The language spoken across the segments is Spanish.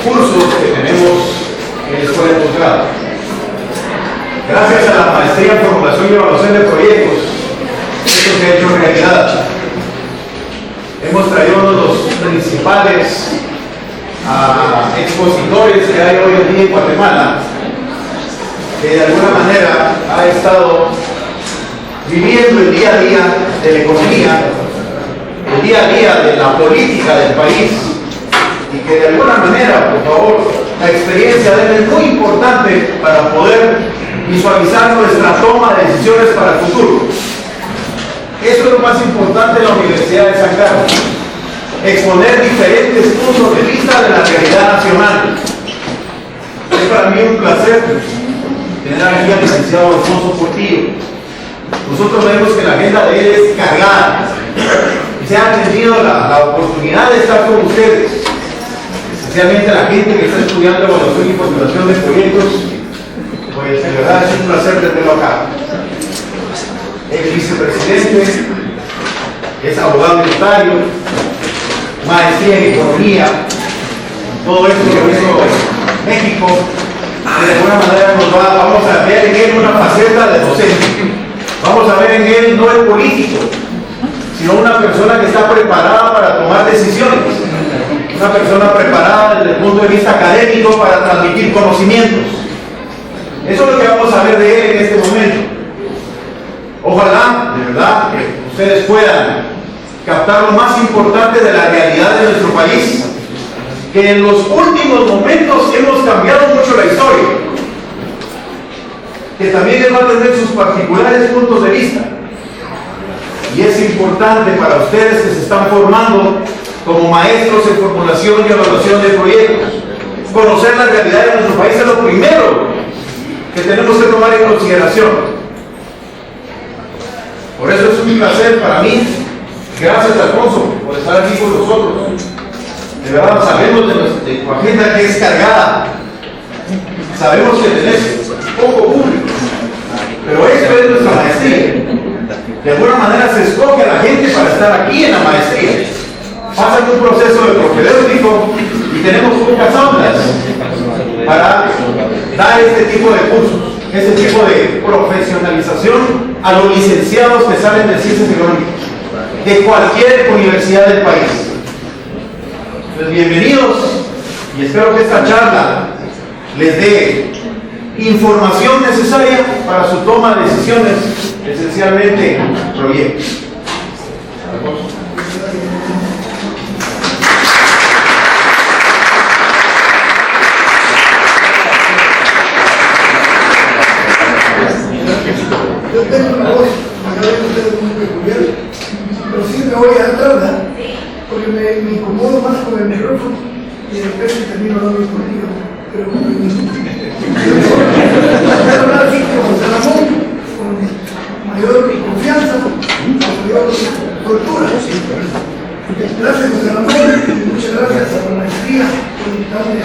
cursos que tenemos en la escuela de posgrado. Gracias a la maestría en formulación y evaluación de proyectos, esto se ha hecho realidad. Hemos traído uno de los principales expositores que hay hoy en día en Guatemala, que de alguna manera ha estado viviendo el día a día de la economía, el día a día de la política del país, y que de alguna manera, por favor, la experiencia de él es muy importante para poder visualizar nuestra toma de decisiones para el futuro. Eso es lo más importante de la Universidad de San Carlos, exponer diferentes puntos de vista de la realidad nacional. Es para mí un placer tener aquí al licenciado Alfonso Portillo. Nosotros vemos que la agenda de él es cargada. Se ha tenido la oportunidad de estar con ustedes, especialmente la gente que está estudiando evaluación y formulación de proyectos. Pues de verdad es un placer tenerlo acá. El vicepresidente es abogado y notario, maestría en economía, todo esto que hizo México. De alguna manera vamos a ver en él una faceta de docente. Vamos a ver en él no el político, sino una persona que está preparada para tomar decisiones, una persona preparada desde el punto de vista académico para transmitir conocimientos. Eso es lo que vamos a ver de él en este momento. Ojalá, de verdad, que ustedes puedan captar lo más importante de la realidad de nuestro país, que en los últimos momentos hemos cambiado mucho la historia, que también él va a tener sus particulares puntos de vista. Y es importante para ustedes que se están formando como maestros en formulación y evaluación de proyectos. Conocer la realidad de nuestro país es lo primero que tenemos que tomar en consideración. Por eso es un placer para mí. Gracias, Alfonso, por estar aquí con nosotros. De verdad, sabemos de tu agenda que es cargada. Sabemos que tenés poco público, pero esto es nuestra maestría. De alguna manera se escoge a la gente para estar aquí en la maestría. Pasan un proceso de propedéutico y tenemos pocas aulas para dar este tipo de cursos, este tipo de profesionalización a los licenciados que salen de ciencias económicas de cualquier universidad del país. Pues bienvenidos, y espero que esta charla les dé información necesaria para su toma de decisiones, esencialmente proyectos. Yo tengo una voz, muy peculiar, pero sí me voy a tardar, porque me incomodo más con el micrófono y de repente termino hablando contigo. Pero hablar así con José Ramón, con mayor confianza, con mayor soltura. Gracias, José Ramón, y muchas gracias a la maestría por invitarme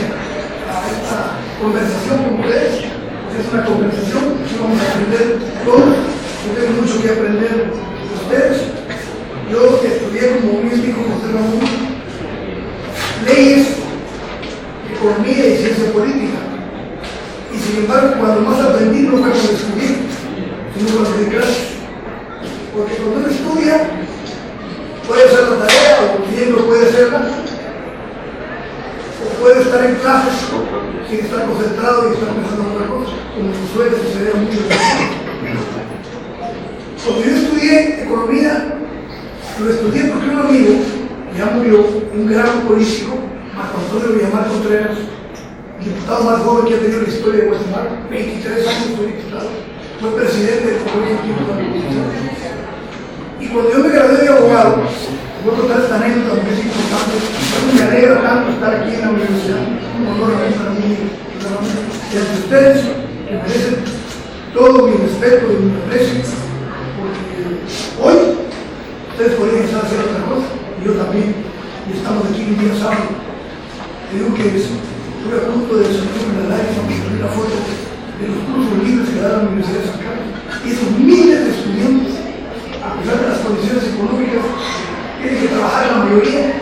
a esta conversación con ustedes. Es una conversación que vamos a aprender todos. Yo tengo mucho que aprender de ustedes. Yo estudié, como bien dijo José Ramón, leyes, economía y ciencia política. Y sin embargo, cuando más aprendí no fue con escribir, sino con las clases. Porque cuando uno estudia, puede hacer la tarea o bien no puede hacerla, o puede estar en clases sin estar concentrado y estar pensando en otra cosa, como suele suceder a muchos. Cuando yo estudié economía, lo estudié porque un amigo, ya murió, un gran político, Marco Antonio Villamar Contreras, diputado más joven que ha tenido la historia de Guatemala, 23 años fue diputado, fue presidente del Colegio de la Oposición. Y cuando yo me gradué de abogado, voy a contar esta anécdota porque es importante, me alegra tanto estar aquí en la universidad, un honor para mí, y ante ustedes, que merecen todo mi respeto y mi aprecio, porque hoy ustedes podrían estar haciendo otra cosa, y yo también, y estamos aquí un día sábado. Te digo que estuve a punto de salirme en la lágrima para salir la foto de los cursos libres que da la Universidad de San Carlos, y esos miles de estudiantes, a pesar de las condiciones económicas, tienen que trabajar la mayoría.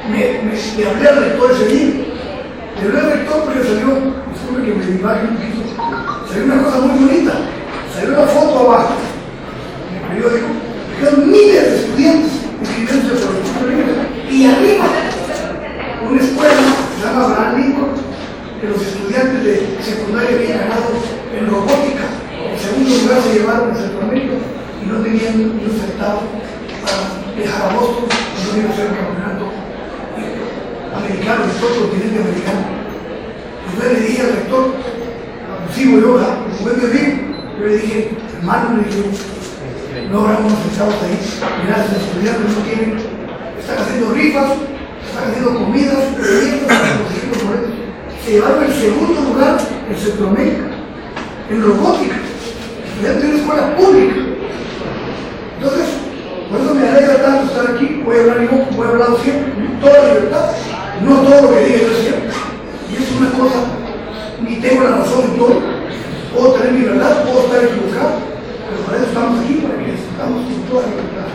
Me hablé al rector ese día, Le hablé al rector porque salió, disculpe que me divague un poquito, salió una cosa muy bonita, salió una foto abajo en el periódico, quedaron miles de estudiantes inscribiéndose por el curso libre, y arriba una escuela que se llama Abraham Lincoln, que los estudiantes de secundaria habían ganado en robótica, en segundo lugar se llevaron en Centroamérica y no tenían ni un centavo para viajar a Boston, no iban a hacer un campeonato americano, de todo el continente americano. Entonces le dije al rector, sigo yo, como es mi amigo, yo le dije, hermano, le dije, no habrá unos centavos ahí, mirá, los estudiantes no tienen, están haciendo rifas, están haciendo comidas, proyectos para conseguir los boletos. Se llevaron el segundo lugar en Centroamérica, en robótica, estudiantes de una escuela pública. Entonces, por eso me alegra tanto estar aquí, voy a hablar yo, voy a hablar siempre, toda la libertad, no todo lo que diga yo siempre. Y es una cosa, ni tengo la razón en todo, puedo tener mi verdad, puedo estar equivocado, pero para eso estamos aquí, para que disfrutamos con toda la libertad.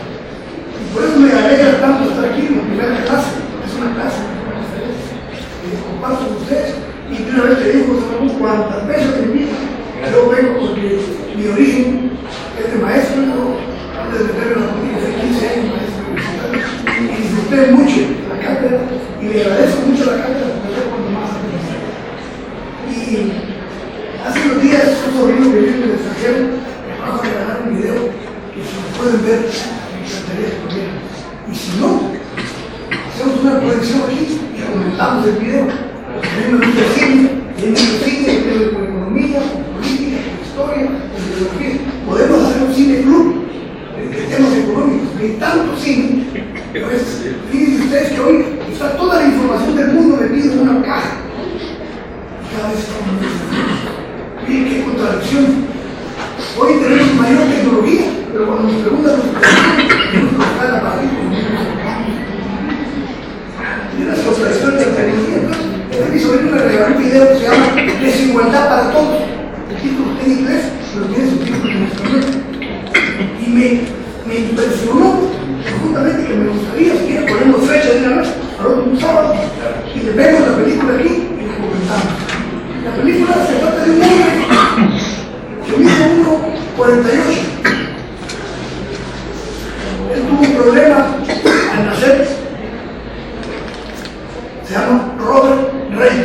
Y por eso me alegra tanto estar aquí en la primera clase, es una clase que comparto con ustedes, y de una vez te digo, cuantas veces me invitan, yo vengo porque mi origen es de maestro, ¿no? Antes de meterme en la política, hace 15 años maestro universitario, y disfruté mucho la cátedra, y le agradezco mucho la cátedra porque fue cuando más aprendí. Y hace unos días un sobrino que vive en el extranjero me acaba de regalar un video que si lo pueden ver me encantaría que lo vieran. Y si no, hacemos una proyección aquí y comentamos el video. Porque a mí me gusta el cine, y en el cine yo tengo con economía, con política, con historia, con ideología. Podemos hacer un cine club de temas económicos, hay tanto cine. Pues, fíjense ustedes que hoy está toda la información del mundo metida en una caja. Cada vez estamos más. Miren qué contradicción. Hoy tenemos mayor tecnología, pero cuando nos preguntan los tenemos que buscar la partida. Y las contradicciones de la tecnología. Entonces, mi sobrino me regaló un video que se llama Desigualdad para Todos. El título está en inglés, pero tiene subtítulos en español. Y me impresionó justamente que me gustaría, si quieren ponemos fecha de una vez, para un sábado, y le vemos la película aquí y la comentamos. La película se trata de un hombre que mide 1,48. Él tuvo un problema al nacer, se llama Robert Rey.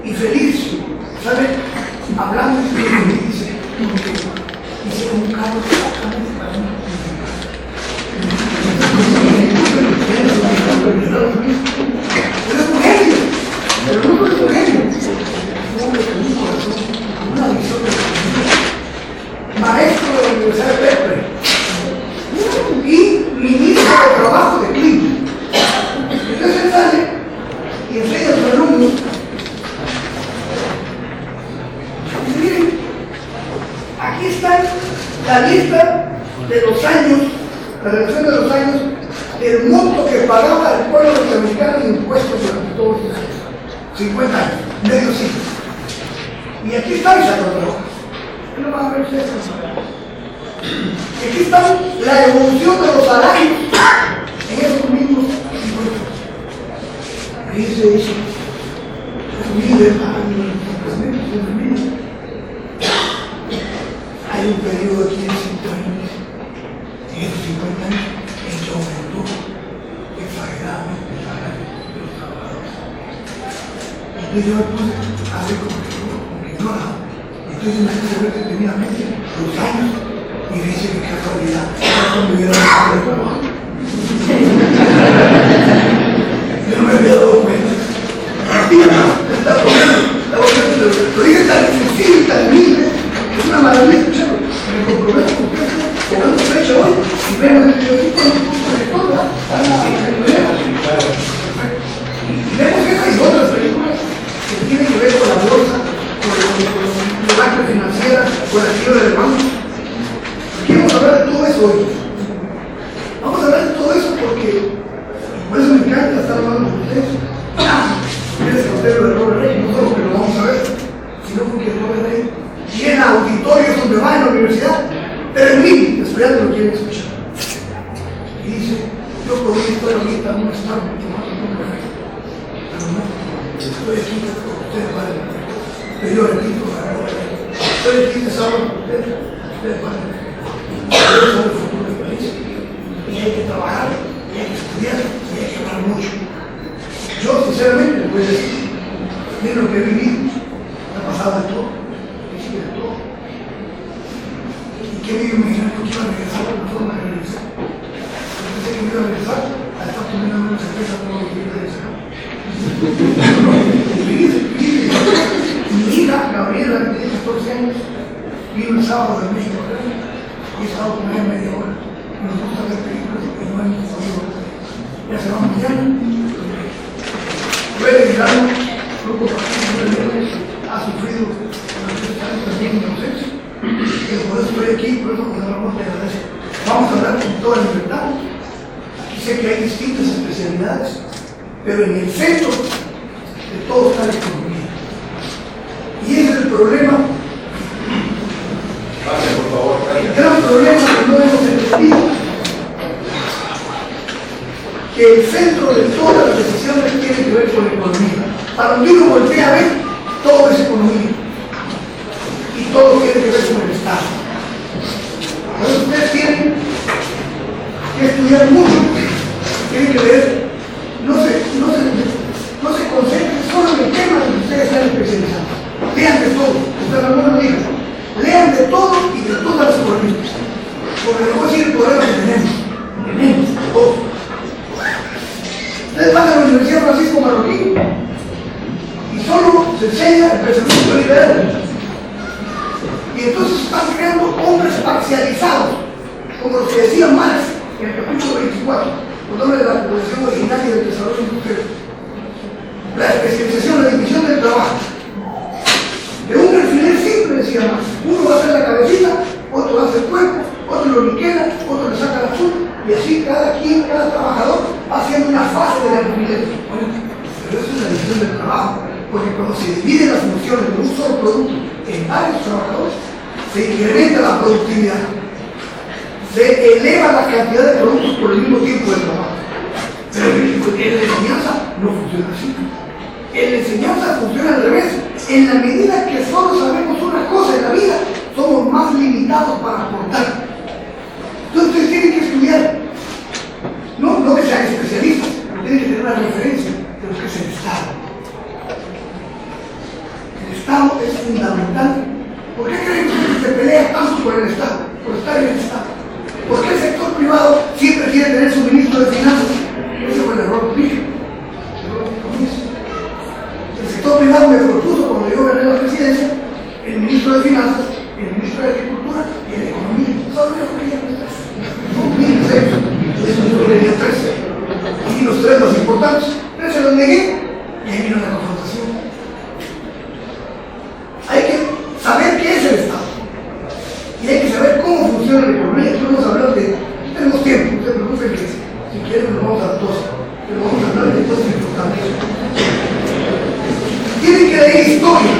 Y feliz, ¿sabe? Hablando y dice un carro exactamente para mí. Pero es un genio, pero no es un genio. Un hombre con un corazón, una visión de la maestro de la Universidad de Berkeley y ministro de Trabajo de Clinton. Entonces él sale y enseña a sus alumnos. Miren, aquí está la lista de los años, la relación de los años, del monto que pagaba el pueblo norteamericano en impuestos durante todos los años. 50 años, medio siglo. Y aquí está Isaac Rojas. ¿Qué no van a ver ustedes? Y aquí está la evolución de los salarios en esos mismos impuestos. Ahí se dice, hay un periodo aquí de 5 años, en esos 50 años, en que aumentó exageradamente el salario de los trabajadores. Entonces yo me puse a ver como que no nada. Entonces me puse a ver que tenía mente los años y dice que casualidad, cuando hubiera dejado de trabajo. Yo no me había dado cuenta. Lo dije tan sencillo y tan libre, es una maravilla escucharlo. Me comprometo con ustedes, pongamos fecha hoy y vemos el periodista en el curso de todo, y vemos que hay otras películas que tienen que ver con la bolsa, con la banca financiera, con la quiebra del banco. Aquí vamos a hablar de todo eso hoy. Vamos a hablar de todo eso porque por eso me encanta estar hablando con ustedes. Es el hotel de Robert Rey, no solo que lo vamos a ver, sino porque Robert Rey llena auditorios donde va en la universidad, 3,000 estudiantes lo quieren escuchar. Y dice, Yo podría estar ahorita en un estado tomando un café, pero no, estoy aquí con ustedes para el café. Pero yo repito, estoy aquí de sábado con ustedes para el café. Yo soy el futuro del país y hay que trabajar, y hay que estudiar, y hay que hablar mucho. Yo sinceramente les voy a decir, miren lo que he vivido, me ha pasado de todo, y sigue de todo. ¿Y qué me imaginar que iba a regresar de la forma que regresé? Pensé que me iba a regresar a estar comiendo una cerveza todos los días de esa. Mi hija, Gabriela, que tiene 14 años, vino el sábado de México, y he estado con ella media hora. Nos gusta ver películas y no hemos sabido. Ya se va mañana. Luego, Milano, grupo partido ha sufrido también inocencia. Y por eso estoy aquí, por eso con el amor te agradezco. Vamos a hablar con toda libertad. Aquí sé que hay distintas especialidades, pero en el centro de todo está la economía. Y ese es el problema. Gracias, por favor. El gran problema que no hemos entendido, que el centro de todas las decisiones tiene que ver con la economía. Para donde uno voltea a ver, todo es economía. Y todo tiene que ver con el Estado. Entonces ustedes tienen que estudiar mucho, tienen que leer, no se concentren solo en el tema en que ustedes están especializados. Lean de todo, ustedes algunos digan, lean de todo y de todas las corrientes. Porque les voy a decir el problema que tenemos todo. Ustedes van a la Universidad Francisco Marroquín y solo se enseña el pensamiento liberal. Y entonces están creando hombres parcializados, como los que decía Marx en el capítulo 24, cuando habla de la población originaria del desarrollo industrial. La especialización, la división del trabajo. De un alfiler simple, decía Marx. Uno va a hacer la cabecita, otro va a hacer el cuerpo, otro lo niquela, otro le saca la azul, y así cada trabajador va haciendo una fase del alfiler. Bueno, pero eso es la división del trabajo, porque cuando se dividen las funciones de un solo producto en varios trabajadores, se incrementa la productividad, se eleva la cantidad de productos por el mismo tiempo de trabajo. Pero en la enseñanza no funciona así. En la enseñanza funciona al revés. En la medida que solo sabemos una cosa en la vida, somos más limitados para aportar. Entonces ustedes tienen que estudiar, no que sean especialistas, pero tienen que tener una referencia de lo que es el Estado. El Estado es fundamental. ¿Por qué creen que se pelea tanto por el Estado? Por estar en el Estado. ¿Por qué el sector privado siempre quiere tener su ministro de Finanzas? Ese fue el error que dije. El sector privado me propuso, cuando yo gané la presidencia, el ministro de Finanzas, el ministro de Agricultura y el de Economía. Solo yo quería los tres. Son 1.006. Eso yo quería tres. Y los tres más importantes. Pero se los negué y ahí vino la confrontación. Hay que saber qué es el Estado. Y hay que saber cómo funciona la economía. Aquí vamos a hablar de... Tenemos tiempo, no se preocupen que si quieren nos vamos a dos. Pero vamos a hablar de cosas importantes. Tienen que leer historia.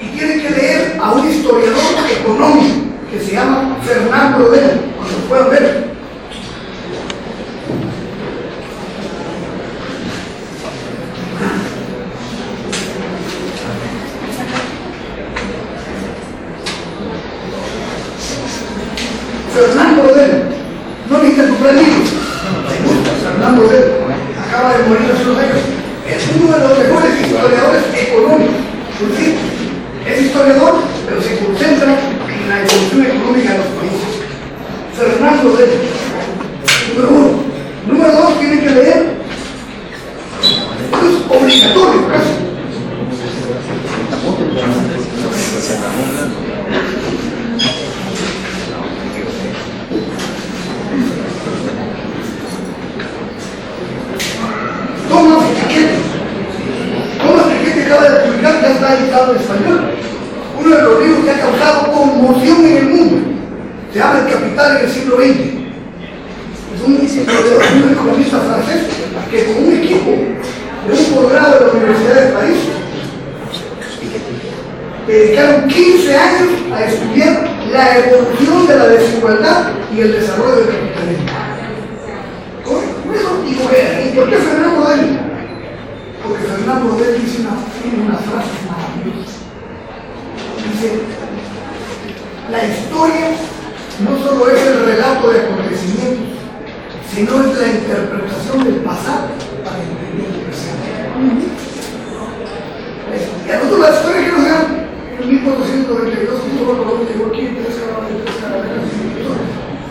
Y tienen que leer a un historiador económico que se llama Fernando Rodel, cuando lo puedan ver. Fernando Rodel, no necesita comprar libros, me gusta Fernando Rodel, acaba de morir hace unos años, es uno de los mejores historiadores económicos, ¿sí? Es historiador, pero se concentra en la evolución económica de los países. Fernando Rodel, número uno. Número dos, tiene que leer, esto es obligatorio casi. Thomas Piketty acaba de publicar, ya está editado en español, uno de los libros que ha causado conmoción en el mundo. Se llama El Capital en el siglo XX. Es un economista francés que con un equipo de un posgrado de la Universidad de París dedicaron 15 años a estudiar la evolución de la desigualdad y el desarrollo del capitalismo. por qué Fernando Rodel? Porque Fernando Rodel dice una frase maravillosa. Dice, la historia no solo es el relato de acontecimientos, sino es la interpretación del pasado para entender el presente. Y a nosotros la historia que nos dan en 1492, Cristóbal Colón llegó aquí en tres carabelas,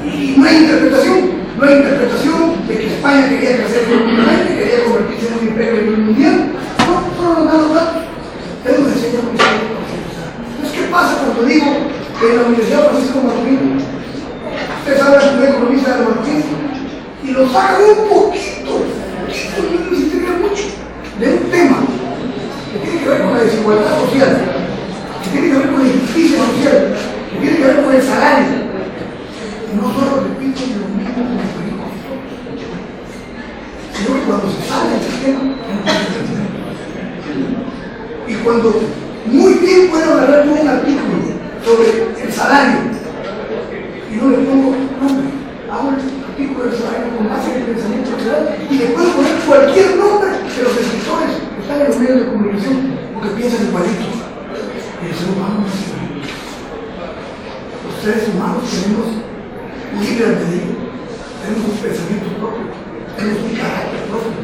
y no hay interpretación de que España quería crecer económicamente, quería convertirse en un imperio a nivel mundial. No, solo nos dan los datos. Él nos enseña muy bien. Entonces, ¿qué pasa cuando digo que en la Universidad Francisco Marroquín, ustedes saben, el primer economista de Marroquín, y lo sacan un poquito, ni siquiera mucho, de un tema que tiene que ver con la desigualdad social, que tiene que ver con la injusticia social, que tiene que ver con el salario. Y no solo repiten lo mismo con el periódico, sino que cuando se sale del sistema, y cuando muy bien puedo agarrar yo un artículo sobre el salario, y no le pongo nombre, hago el artículo del salario con base en el pensamiento social, y le puedo poner cualquier nombre de los escritores que están en los medios de comunicación, porque piensan igualitos. Y el ser humano no es igualito. Los seres humanos tenemos libre albedrío, tenemos un pensamiento propio, tenemos un carácter propio,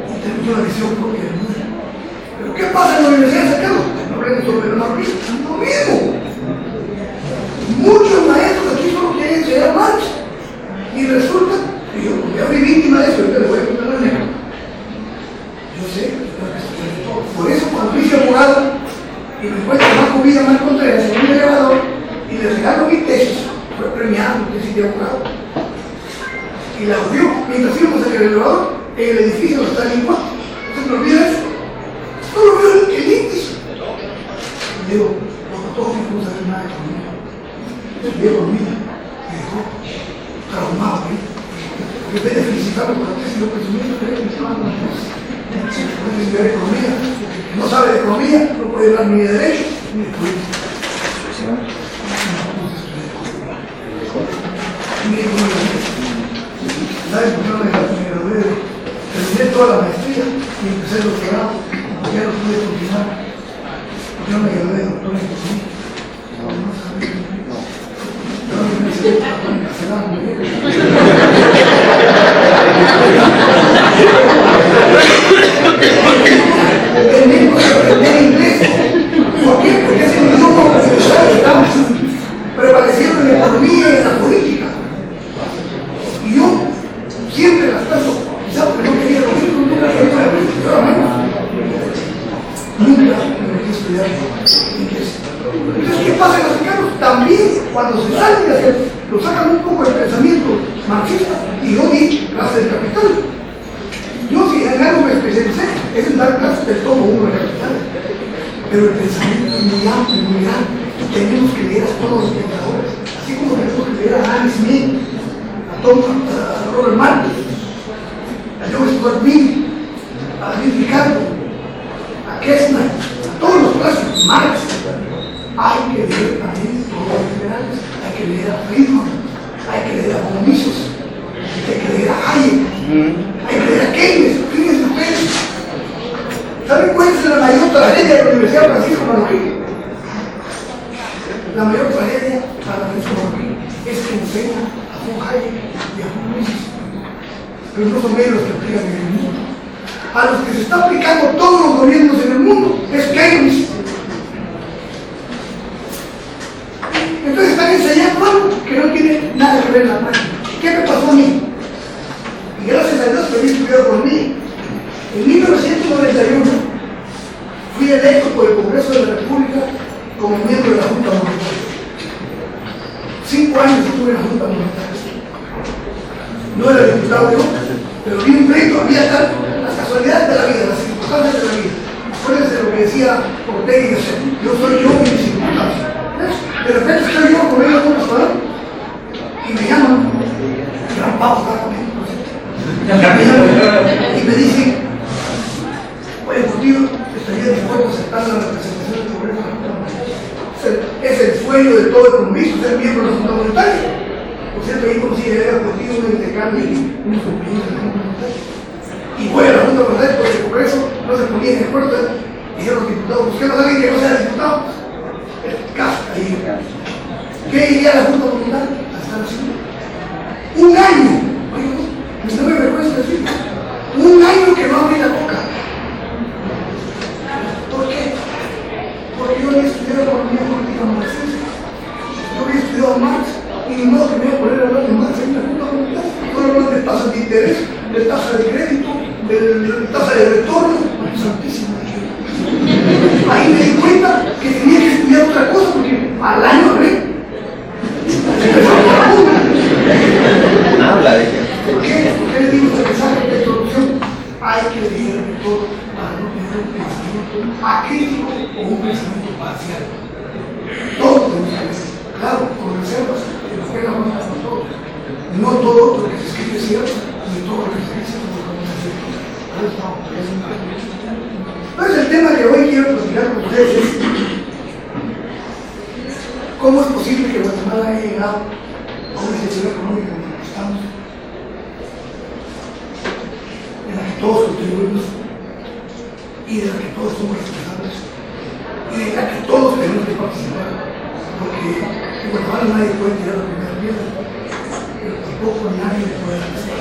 y tenemos una visión propia del mundo. Pero ¿qué pasa en la Universidad de Santiago? No aprenden sobre el Marroquín, lo mismo. Muchos maestros aquí solo quieren enseñar Marx, y resulta que yo fui víctima de eso, yo le voy a contar la anécdota. Yo sé que tengo que estudiar de todo. Por eso cuando hice abogado y me encuentro Marco Villa, Marco Contreras en un elevador y le regalo mi tesis, fue premiado, tesis de abogado, y la vio mientras íbamos en el elevador en el edificio donde está el impuesto. ¿Se me olvida eso? No lo veo en el índice. Y digo, todos no saben nada de economía. El viejo mío me dejó traumado, en vez de felicitarlo por la tesis, yo presumiendo que me estaba dando una cosa. Puede estudiar economía, no sabe de economía, no puede hablar ni de derecho, ni de política. ¿Sabes por qué no me gradué? Terminé toda la maestría y empecé el doctorado, ya no pude continuar. ¿Por qué no me gradué de doctor en economía? No sabía. Pero no me hice encarcelado muy bien. Aprender inglés. ¿Por qué? Porque es un idioma universal, estamos prevaleciendo en la economía y en la política. Y yo siempre las paso, quizás porque no quería lo mismo, nunca quería la política, nunca me quería estudiar inglés. Entonces, ¿qué pasa en los mexicanos? También, cuando se salen de hacer, lo sacan un poco del pensamiento marxista, y yo di clases de capital. Yo, si en algo me especialicé, es en dar clases del tomo 1 de capital. Pero el pensamiento es muy amplio, muy grande. Tenemos que leer a todos los pensadores, así como tenemos que leer a Adam Smith, a Robert Marcus, a John Stuart Mill, a David Ricardo, a Kessner, a todos los clásicos, Marx. Hay que leer también todos los liberales, hay que leer a Friedman, hay que leer a von Mises, hay que leer a Hayek, hay que leer a Keynes. Fíjense ustedes, ¿saben cuál es la mayor tragedia de la Universidad Francisco Marroquín? La mayor tragedia para Francisco Marroquín es que enseña a von Hayek y a von Mises, pero no son ellos los que aplican en el mundo. A los que se está aplicando todos los gobiernos en el mundo es Keynes. Entonces están enseñando algo que no tiene nada que ver en la práctica. ¿Qué me pasó a mí? Y gracias a Dios que había estudiado por mí. En 1991 fui electo por el Congreso de la República como miembro de la Junta Monetaria. 5 años estuve en la Junta Monetaria. No era diputado yo, pero vi un pleito, había las casualidades de la vida, las circunstancias de la vida. Acuérdense de lo que decía Ortega y Gasset, yo soy yo y mis circunstancias. De repente estoy yo con ellos en un restaurante y me llaman, gran Pablo, y me dicen, oye, contigo estaría dispuesto a aceptar la representación del Congreso de la Junta Monetaria. Es el sueño de todo economista, ser miembro de la Junta Monetaria. Por cierto, ahí conocí a contigo un intercambio y unos compañeros de la Junta Monetaria. Y Y voy a la Junta Parlamentaria porque el Congreso no se ponía en acuerdo. Dijeron los diputados, busquemos a alguien que no sea diputado. Ahí. ¿Qué iría a la Junta Parlamentaria? A estar haciendo un año. Oye, no me vergüenza decirlo. Un año que no abrí la boca. ¿Por qué? Porque yo había estudiado economía política marxista. Yo había estudiado Marx y ni modo que me iba a poner a hablar de Marx en la Junta Parlamentaria. Todo hablar de tasas de interés, de tasa de crédito, de tasa de retorno. Santísimo. Ahí me di cuenta que tenía que estudiar otra cosa porque al año hablé. Habla de ¿Por qué? ¿Por qué le digo este mensaje de introducción? Hay que leer de todo para no tener un pensamiento acrítico o un pensamiento parcial. Todo tenemos que leer. Claro, con reservas, que nos pega más a todos. No todo lo que se escribe es cierto, ni todo lo que se dice es cierto. Entonces el tema que hoy quiero platicar con ustedes es ¿cómo es posible que Guatemala haya llegado a una situación económica en la que estamos? En la que todos contribuimos y de la que todos somos responsables y de la que todos tenemos que participar, porque en Guatemala nadie puede tirar la primera piedra, pero tampoco nadie puede dar esta.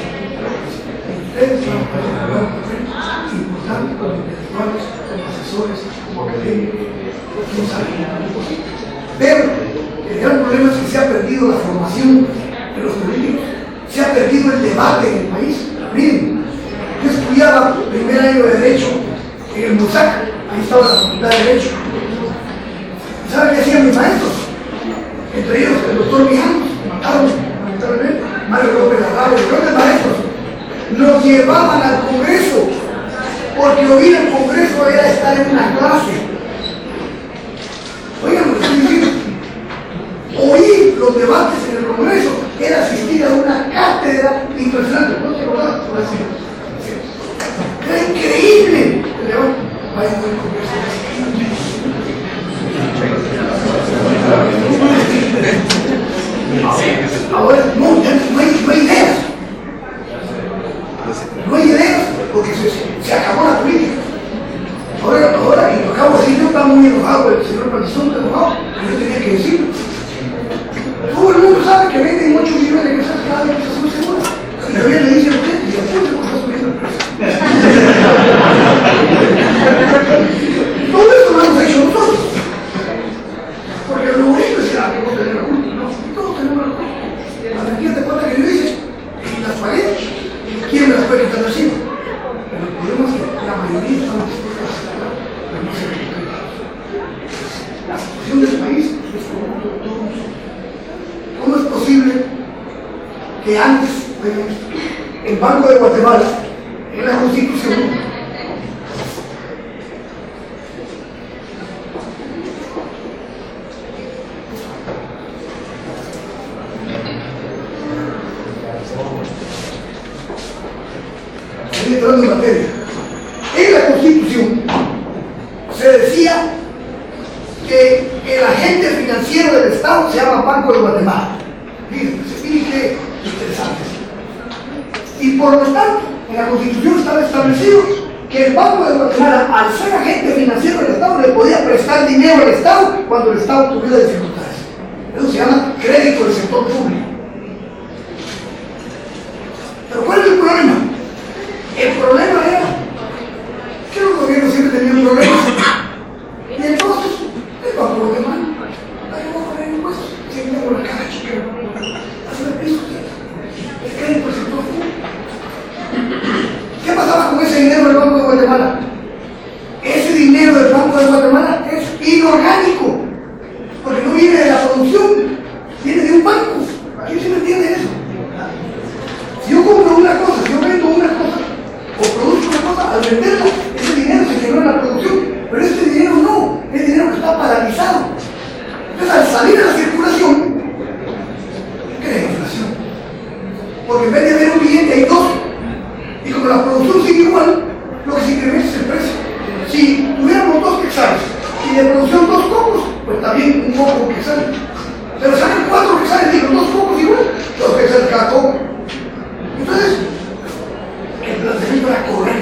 Ustedes van a poder jugar un papel importante como intelectuales, como asesores, como académicos, quién sabe cómo es posible. Pero el gran problema es que se ha perdido la formación de los políticos, se ha perdido el debate en el país. Miren, yo estudiaba primer año de Derecho en el MUSAC, ahí estaba la Facultad de Derecho. ¿Y saben qué hacían mis maestros? Entre ellos el doctor Mijangos, que mataron lamentablemente, Mario López Larrado y grandes maestros, nos llevaban al Congreso, porque oír el Congreso era estar en una clase. Oigan lo que estoy diciendo. Oír los debates en el Congreso era asistir a una cátedra impresionante. ¿No te acordás? Era increíble. Vayan al Congreso. Ahora no hay ideas. No hay ideas porque se acabó la política. Ahora, y lo acabo de decir, yo estaba muy enojado, el señor Palizón está enojado, pero yo tenía que decirlo. Todo el mundo sabe que venden 8 millones de pesos cada vez que se sube segura. Y todavía le dicen a usted, y después se está subiendo el precio. Todo esto lo hemos hecho nosotros. Porque lo bonito es que vos tenés la culpa, no, todos tenemos la culpa. Las mentiras de cuenta que yo hice, y las pagué, ¿quién me las puede quitar encima? Pero el problema es que la mayoría están dispuestos a aceptar, pero no se recuperan. La situación del país es como todos nosotros. ¿Cómo es posible que antes, el Banco de Guatemala, en la Constitución, entrando en materia, en la Constitución se decía que el agente financiero del Estado se llama Banco de Guatemala. Miren, qué interesante. Y por lo tanto, en la Constitución estaba establecido que el Banco de Guatemala, al ser agente financiero del Estado, le podía prestar dinero al Estado cuando el Estado tuviera dificultades. Eso se llama crédito del sector público. Pero ¿cuál es el problema? El problema era que los gobiernos siempre tenían problemas. Y entonces, el Banco de Guatemala, ahí vamos a poner impuestos, siempre con la cara chica, hace el piso, el crédito del sector público. ¿Qué pasaba con ese dinero del Banco de Guatemala? Ese dinero del Banco de Guatemala es inorgánico, porque no viene de la producción, viene de un banco. ¿Quién se me entiende eso? Si yo compro una cosa, si yo vendo una cosa, o produzco una cosa, al venderla, ese dinero se generó en la producción, pero este dinero no, es dinero que está paralizado. Entonces, al salir de la circulación, crea inflación. Porque en vez de haber un billete hay dos, y como la producción sigue igual, lo que se incrementa es el precio. Si tuviéramos 2 quetzales y de producción 2 cocos, pues también un coco quetzal. Pero salen 4 quetzales, digo, 2 cocos igual, 2 quetzales cada coco. Entonces, el planteamiento era correcto.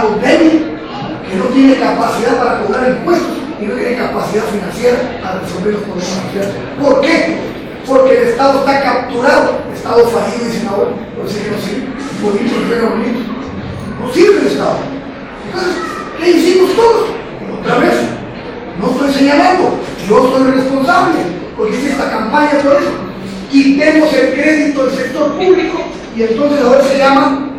Estado débil, que no tiene capacidad para cobrar impuestos y no tiene capacidad financiera para resolver los problemas sociales. ¿Por qué? Porque el Estado está capturado, el Estado fallido, dicen ahora, no sé qué no sirve, bonito, pero bonito. No sirve el Estado. Entonces, ¿qué hicimos todos? Otra vez, no estoy señalando, yo soy el responsable, porque hice esta campaña por eso. Quitemos el crédito del sector público y entonces ahora se llama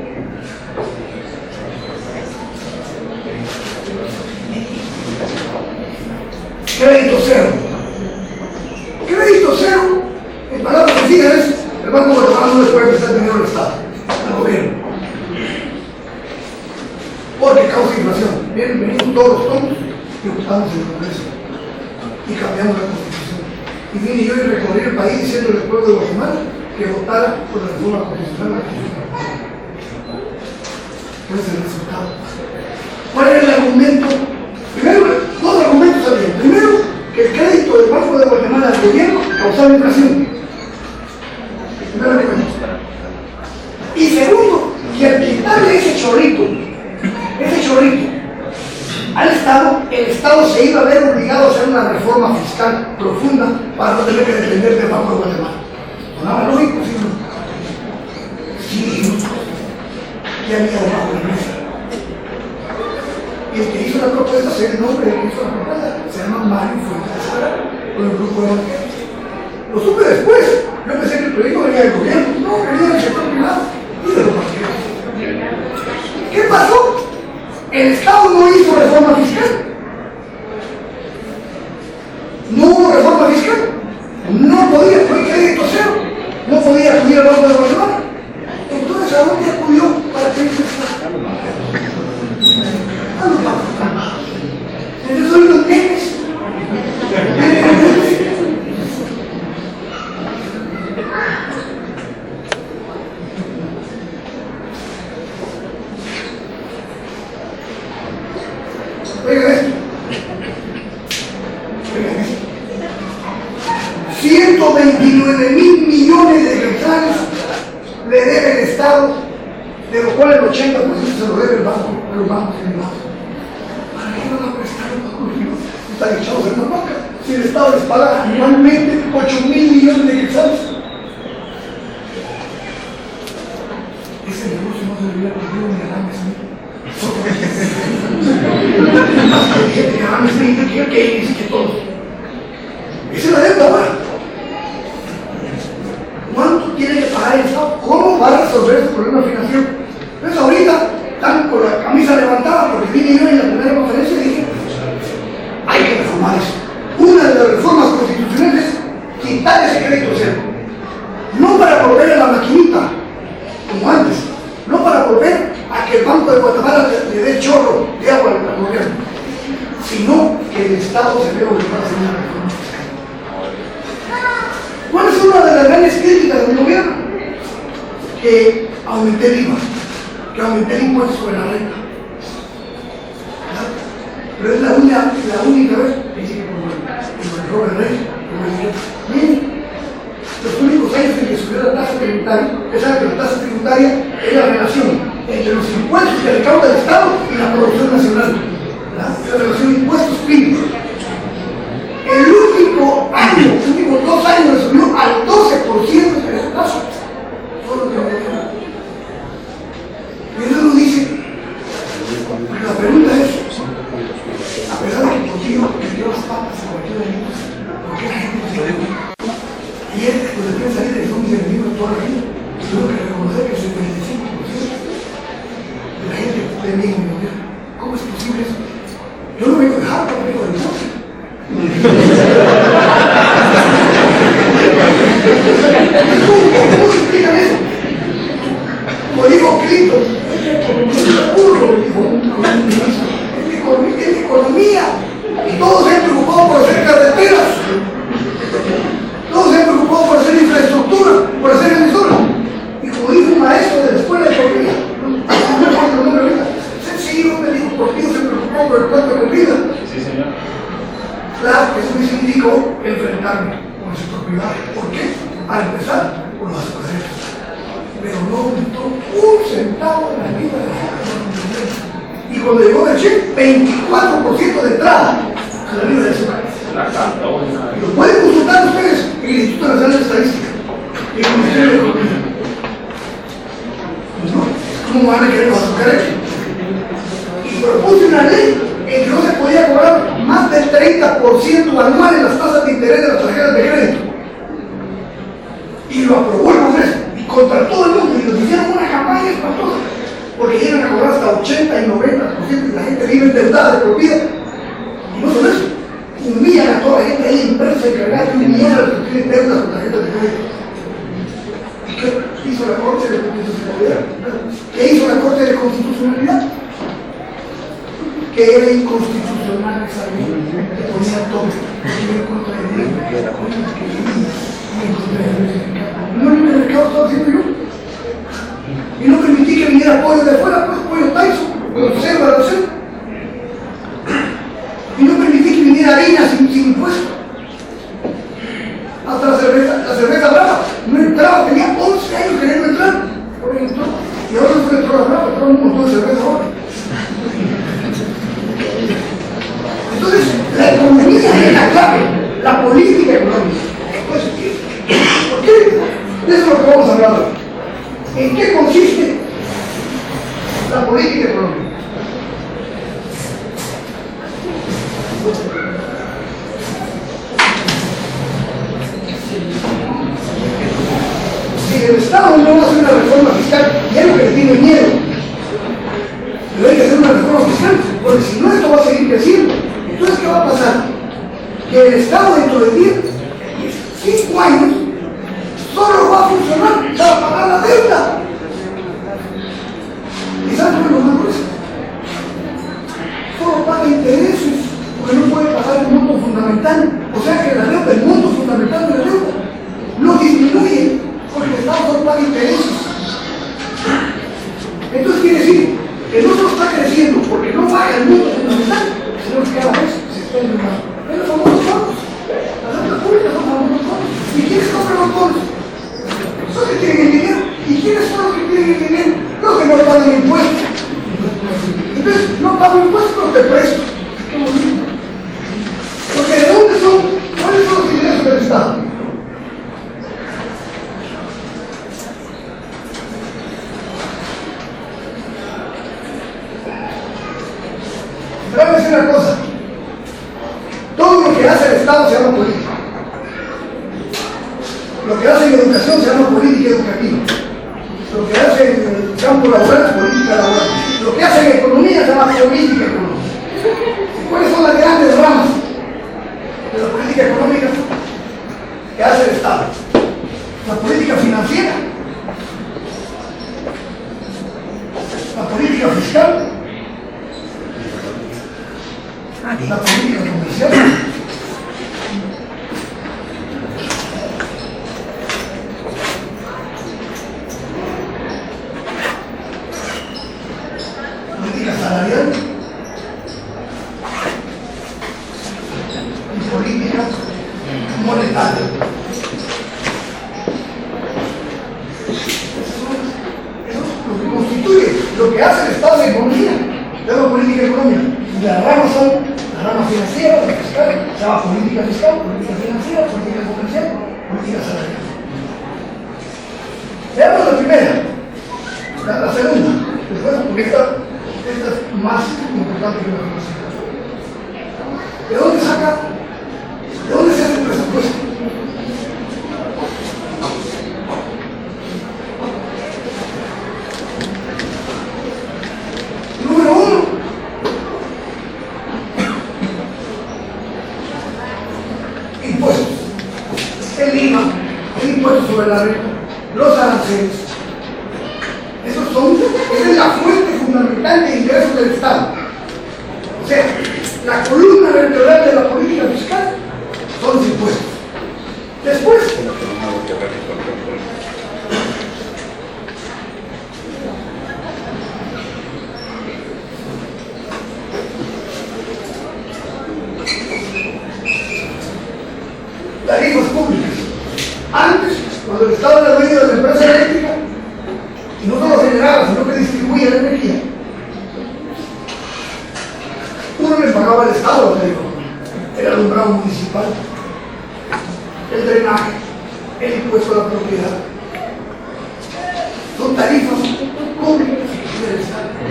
crédito cero. Crédito cero, en palabras sencillas, es el Banco Guatemala no le puede prestar dinero al Estado, al gobierno, porque causa inflación. Bien, venimos todos los tontos y optamos en el Congreso y cambiamos la Constitución. Y vine yo y recorrí el país diciéndole al pueblo de Guatemala que votara por la reforma constitucional. ¿Cuál es el resultado? ¿Cuál era el argumento? Primero, dos argumentos había. Primero, que el crédito del Banco de Guatemala al gobierno causaba inflación. Primer argumento. Y segundo, que al quitarle ese chorrito al Estado, el Estado se iba a ver obligado a hacer una reforma fiscal profunda para no tener que depender del Banco de Guatemala. ¿Sonaba lógico? Sí, no. Sí, ¿qué había debajo de la mesa? Y el que hizo la propuesta, sé el nombre del que hizo la propuesta, se llama Mario Fuentes con el grupo de banqueros. Lo supe después. Yo pensé que el proyecto venía del gobierno, no, venía del sector privado y de los banqueros. ¿Qué pasó? El Estado no hizo reforma fiscal. No hubo reforma fiscal. No podía, fue crédito cero. No podía acudir al Banco de Guatemala. Entonces, ¿a dónde acudió para crédito fiscal? A los bancos calmados. Entonces son los nenes. Oigan esto. 129.000 millones de quetzales le debe el Estado, de lo cual el 80% se lo debe el banco, a los bancos privados. ¿Para qué van a prestar los bancos privados? Están echados en la banca. Si el Estado les paga anualmente 8.000 millones de quetzales. Ese negocio no se debería perder ni a Adam Smith. Que Adam Smith, que Keynes, que todos. Esa es la deuda ahora. ¿Cuánto tiene que pagar el Estado? ¿Cómo va a resolver su problema financiero? Entonces ahorita están con la camisa levantada porque vine yo en la primera conferencia y dije, hay que reformar eso. Una de las reformas constitucionales es quitar ese crédito cero. No para volver a la maquinita, como antes, no para volver a que el Banco de Guatemala le dé chorro de agua al gobierno, sino que el Estado se vea obligado a hacer una reforma fiscal. ¿Cuál es una de las grandes críticas del gobierno? Que aumenté el IVA, que aumenté el impuesto sobre la renta. ¿Verdad? Pero es la única vez que dice que por Robert Rey, miren, los únicos años en que subió la tasa tributaria, pensaba que la tasa tributaria es la relación entre los impuestos que recauda el Estado y la producción nacional. ¿Verdad? Es la relación impuestos-PIB. El único año, los últimos 2 años, subió al 12% de esa tasa. Todo lo que me dio. Y eso lo dice. La pregunta es, a pesar de que contigo me dio las patas a cualquier delito, ¿por qué la gente no se dio? Y es que los defensas líderes son mis enemigos toda la vida. Tengo que reconocer que el 75% de la gente de mi gobierno. ¿Cómo es posible eso? Yo no vengo de Harvard, vengo de Boston. cuando llegó el cheque, 24% de entrada a la libra de azúcar. Lo pueden consultar ustedes en el Instituto Nacional de Estadística y el Ministerio de Economía. ¿Cómo van a querer los azucareros? Y propuse una ley en que no se podía cobrar más del 30% anual en las tasas de interés de las tarjetas de crédito. Y lo aprobó el Congreso, y contra todo el mundo, y nos hicieron una campaña espantosa, porque llegan a cobrar hasta 80 y 90%, y la gente vive endeudada de por vida. Y no solo eso, humillan a toda la gente, hay empresas encargadas de humillar a los que tienen deudas con tarjetas de crédito. ¿Y qué hizo la Corte de Constitucionalidad? ¿Qué hizo la Corte de Constitucionalidad? Que era inconstitucional esa ley, que ponía todo, que iba en contra de Dios, que iba en contra de Dios. No el libre mercado estaba haciendo yo. Y no permití que viniera pollo de fuera, pues pollo Tyson, con cero de acción. Y no permití que viniera harina sin impuesto. Hasta la cerveza brava no entraba, tenía 11 años queriendo entrar. Por ahí entró. Y ahora no entró la brava, entró un montón de cerveza ahora. Entonces, la economía es la clave, la política económica. Entonces, ¿por qué? Eso es lo que vamos a hablar hoy. ¿En qué consiste la política económica? Si el Estado no hace una reforma fiscal, y es lo que le tiene miedo, pero hay que hacer una reforma fiscal, porque si no, esto va a seguir creciendo. Entonces, ¿qué va a pasar? Que el Estado dentro de 5 años solo va a funcionar para pagar la deuda. ¿Y sabes por qué lo malo es? Solo paga intereses, porque no puede pagar el monto fundamental. O sea que la deuda, el monto fundamental de la deuda, no disminuye, porque el Estado solo paga intereses. Entonces quiere decir que no solo está creciendo porque no paga el monto fundamental, sino que cada vez se está endeudando. Es los famosos bonos. Las deudas públicas son famosos bonos. ¿Y quiénes compran los bonos? Los que tienen el dinero. ¿Y quiénes son los que tienen el dinero? Los que no pagan impuestos. Entonces, no pago impuestos, pero te presto. Qué bonito. Porque ¿de dónde son? ¿Cuáles son los ingresos del Estado? Te voy a decir una cosa. Todo lo que hace el Estado se llama política. Lo que hace en educación se llama política educativa. Lo que hace en el campo laboral es política laboral. Lo que hace en economía se llama política económica. ¿Cuáles son las grandes ramas de la política económica que hace el Estado? La política financiera, la política fiscal, la política comercial, política salarial y política monetaria. Eso es lo que constituye, lo que hace el Estado de economía, de la política económica. Y las ramas son la rama financiera, la fiscal, se llama política fiscal, política financiera, política comercial, política salarial. Veamos la primera, la segunda, después porque esta es más importante que la financiera. ¿De dónde se hace el presupuesto? Número uno, impuestos. El IVA, el impuesto sobre la renta, los aranceles. Esa es la fuente fundamental de ingresos del Estado. O sea, la columna vertebral de la política fiscal son los impuestos. Después, tarifas públicas. Antes, cuando el Estado era dueño de la empresa eléctrica, y no solo generaba, sino que distribuía la energía,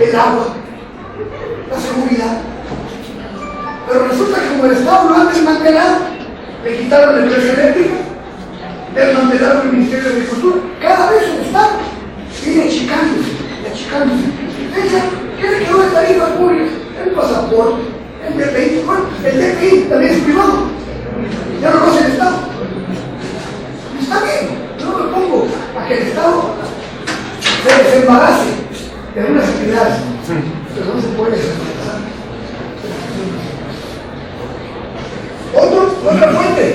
el agua, la seguridad. Pero resulta que como el Estado lo han desmantelado, le quitaron la empresa eléctrica, desmantelaron el Ministerio de Agricultura. Cada vez el Estado viene achicándose. ¿Qué le quedó de tarifas públicas? El pasaporte, el DPI. Bueno, el DPI también es privado. Ya lo conoce el Estado. Está bien, yo no me pongo a que el Estado se desembarace de algunas actividades, pero no se puede desembarazar. Otra fuente.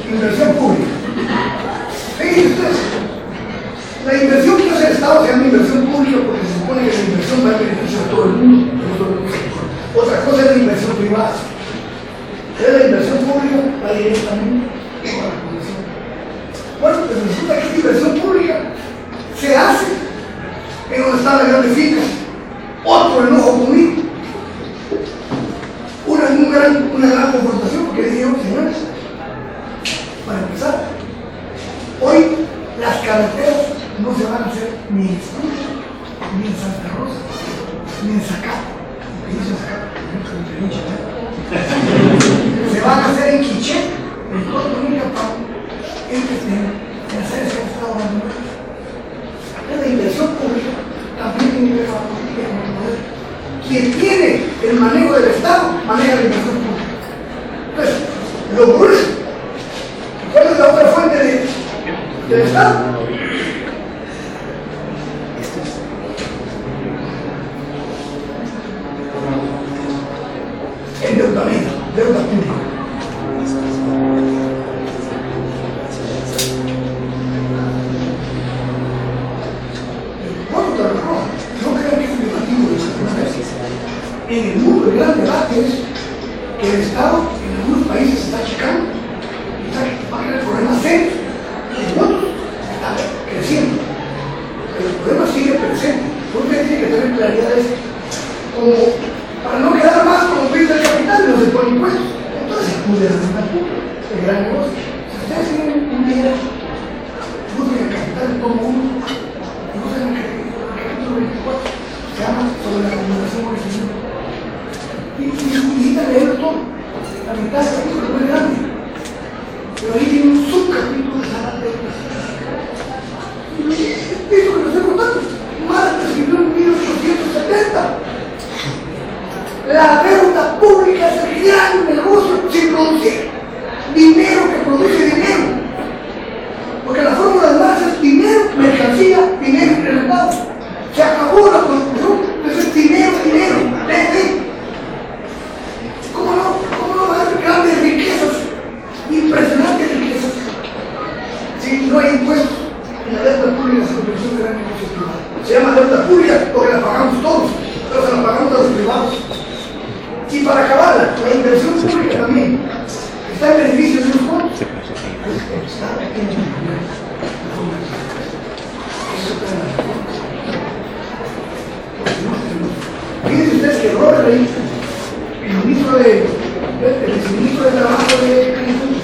Inversión pública. Fíjense ustedes, la inversión que hace el Estado se llama inversión pública porque se supone que la inversión va a beneficiar a todo el mundo. Otra cosa es la inversión privada. La inversión pública va directamente a la población. Bueno, pues resulta que esta inversión pública se hace en donde están las grandes fincas. Otro enojo conmigo. Una gran confrontación porque dijeron, señores, para empezar, hoy las carreteras no se van a hacer ni en Escucha, ni en Santa Rosa, ni en Zacapa. Se van a hacer en Quiché, en Puerto Rico, en hacer ese Estado abandonado. La inversión pública también tiene que ver con la política de poder. Quien tiene el manejo del Estado, maneja la inversión pública. Entonces, lo grueso. ¿Cuál es la otra fuente del Estado? Endeudamiento, deuda pública. No creo que es un negativo de esa. En el mundo el gran debate es que el Estado en algunos países está achicando, va a crear problemas serios, en otros está creciendo, pero el problema sigue presente. Usted tiene que tener claridad de esto, como para no quedar más como país del capital y no se ponen impuestos. Entonces se acude a la renta pública, el gran negocio. Si ustedes tienen un dinero, busquen el capital como uno, y busquen el capítulo 24, se llama sobre la acumulación original. Y necesitan leer todo. La mitad del capítulo es muy grande, pero ahí tiene un subcapítulo de sanar deudas. Esto que nos estoy contando, Marx escribió en 1870. La deuda pública es el gran negocio sin producir dinero que produce dinero. Porque la fórmula de Marx es dinero, mercancía, dinero incrementado. Se acabó la producción, entonces dinero. ¿Cómo no va a haber grandes riquezas, impresionantes riquezas, si no hay impuestos? En la deuda pública se convirtió en gran negocio privado. Se llama deuda pública porque la pagamos todos, pero se la pagamos a los privados. Y para acabarla, la inversión pública también está en beneficio de los fondos. Fíjense ustedes que Robert Reich, el ministro de Trabajo de California,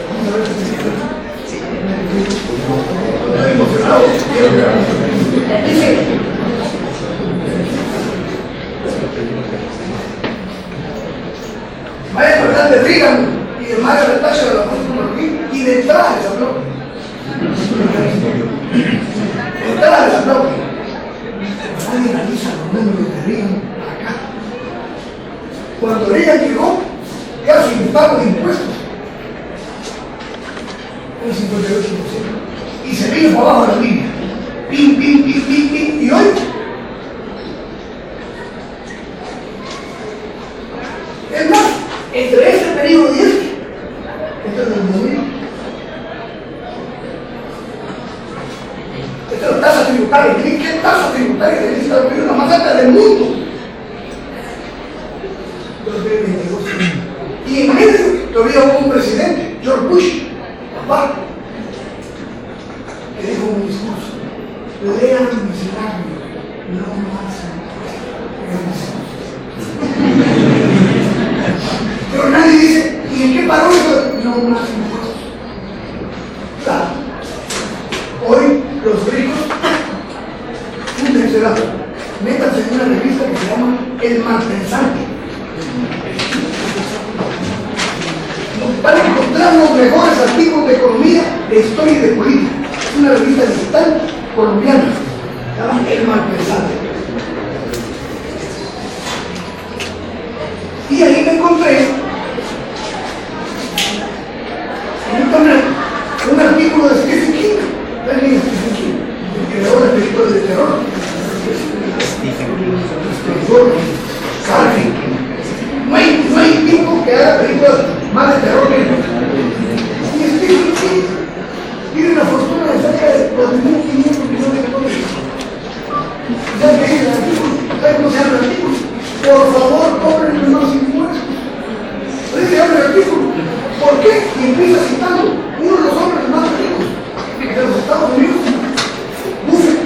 vamos a ver si estoy emocionado. Dice, vaya a hablar de Reagan y de Margaret Thatcher de la política y detrás de esa bloque. Detrás de esa bloque. Nadie analiza los números de Reagan acá. Cuando Reagan llegó, era sin pago de impuestos. El 58%. Y se vino por abajo de la línea. Pim. Y hoy, es más, entre ese periodo y este es el 2000. Esta es la tasa tributaria. ¿Qué tasa tributaria de Estados Unidos? La más alta del mundo. 2022. Y en medio todavía hubo un presidente, George Bush, papá, que dijo un discurso: lean miserable, no más. Pero nada. el malpensante. Van a encontrar los mejores artículos de economía, de historia y de política. Es una revista digital colombiana, se llama El Malpensante. Y ahí me encontré en internet un artículo de Stephen King. ¿Alguien es Stephen King? El creador de películas de terror. Calvin. No hay tipo que haga películas más de terror que él. Y Stephen King tiene una fortuna de cerca de 2.500 millones de dólares. ¿Sabe qué es el artículo? ¿Sabe cómo se llama el artículo? Por favor, cobren los impuestos. Así se llama el artículo. ¿Por qué? Y empieza citando uno de los hombres más ricos de los Estados Unidos, Buffett,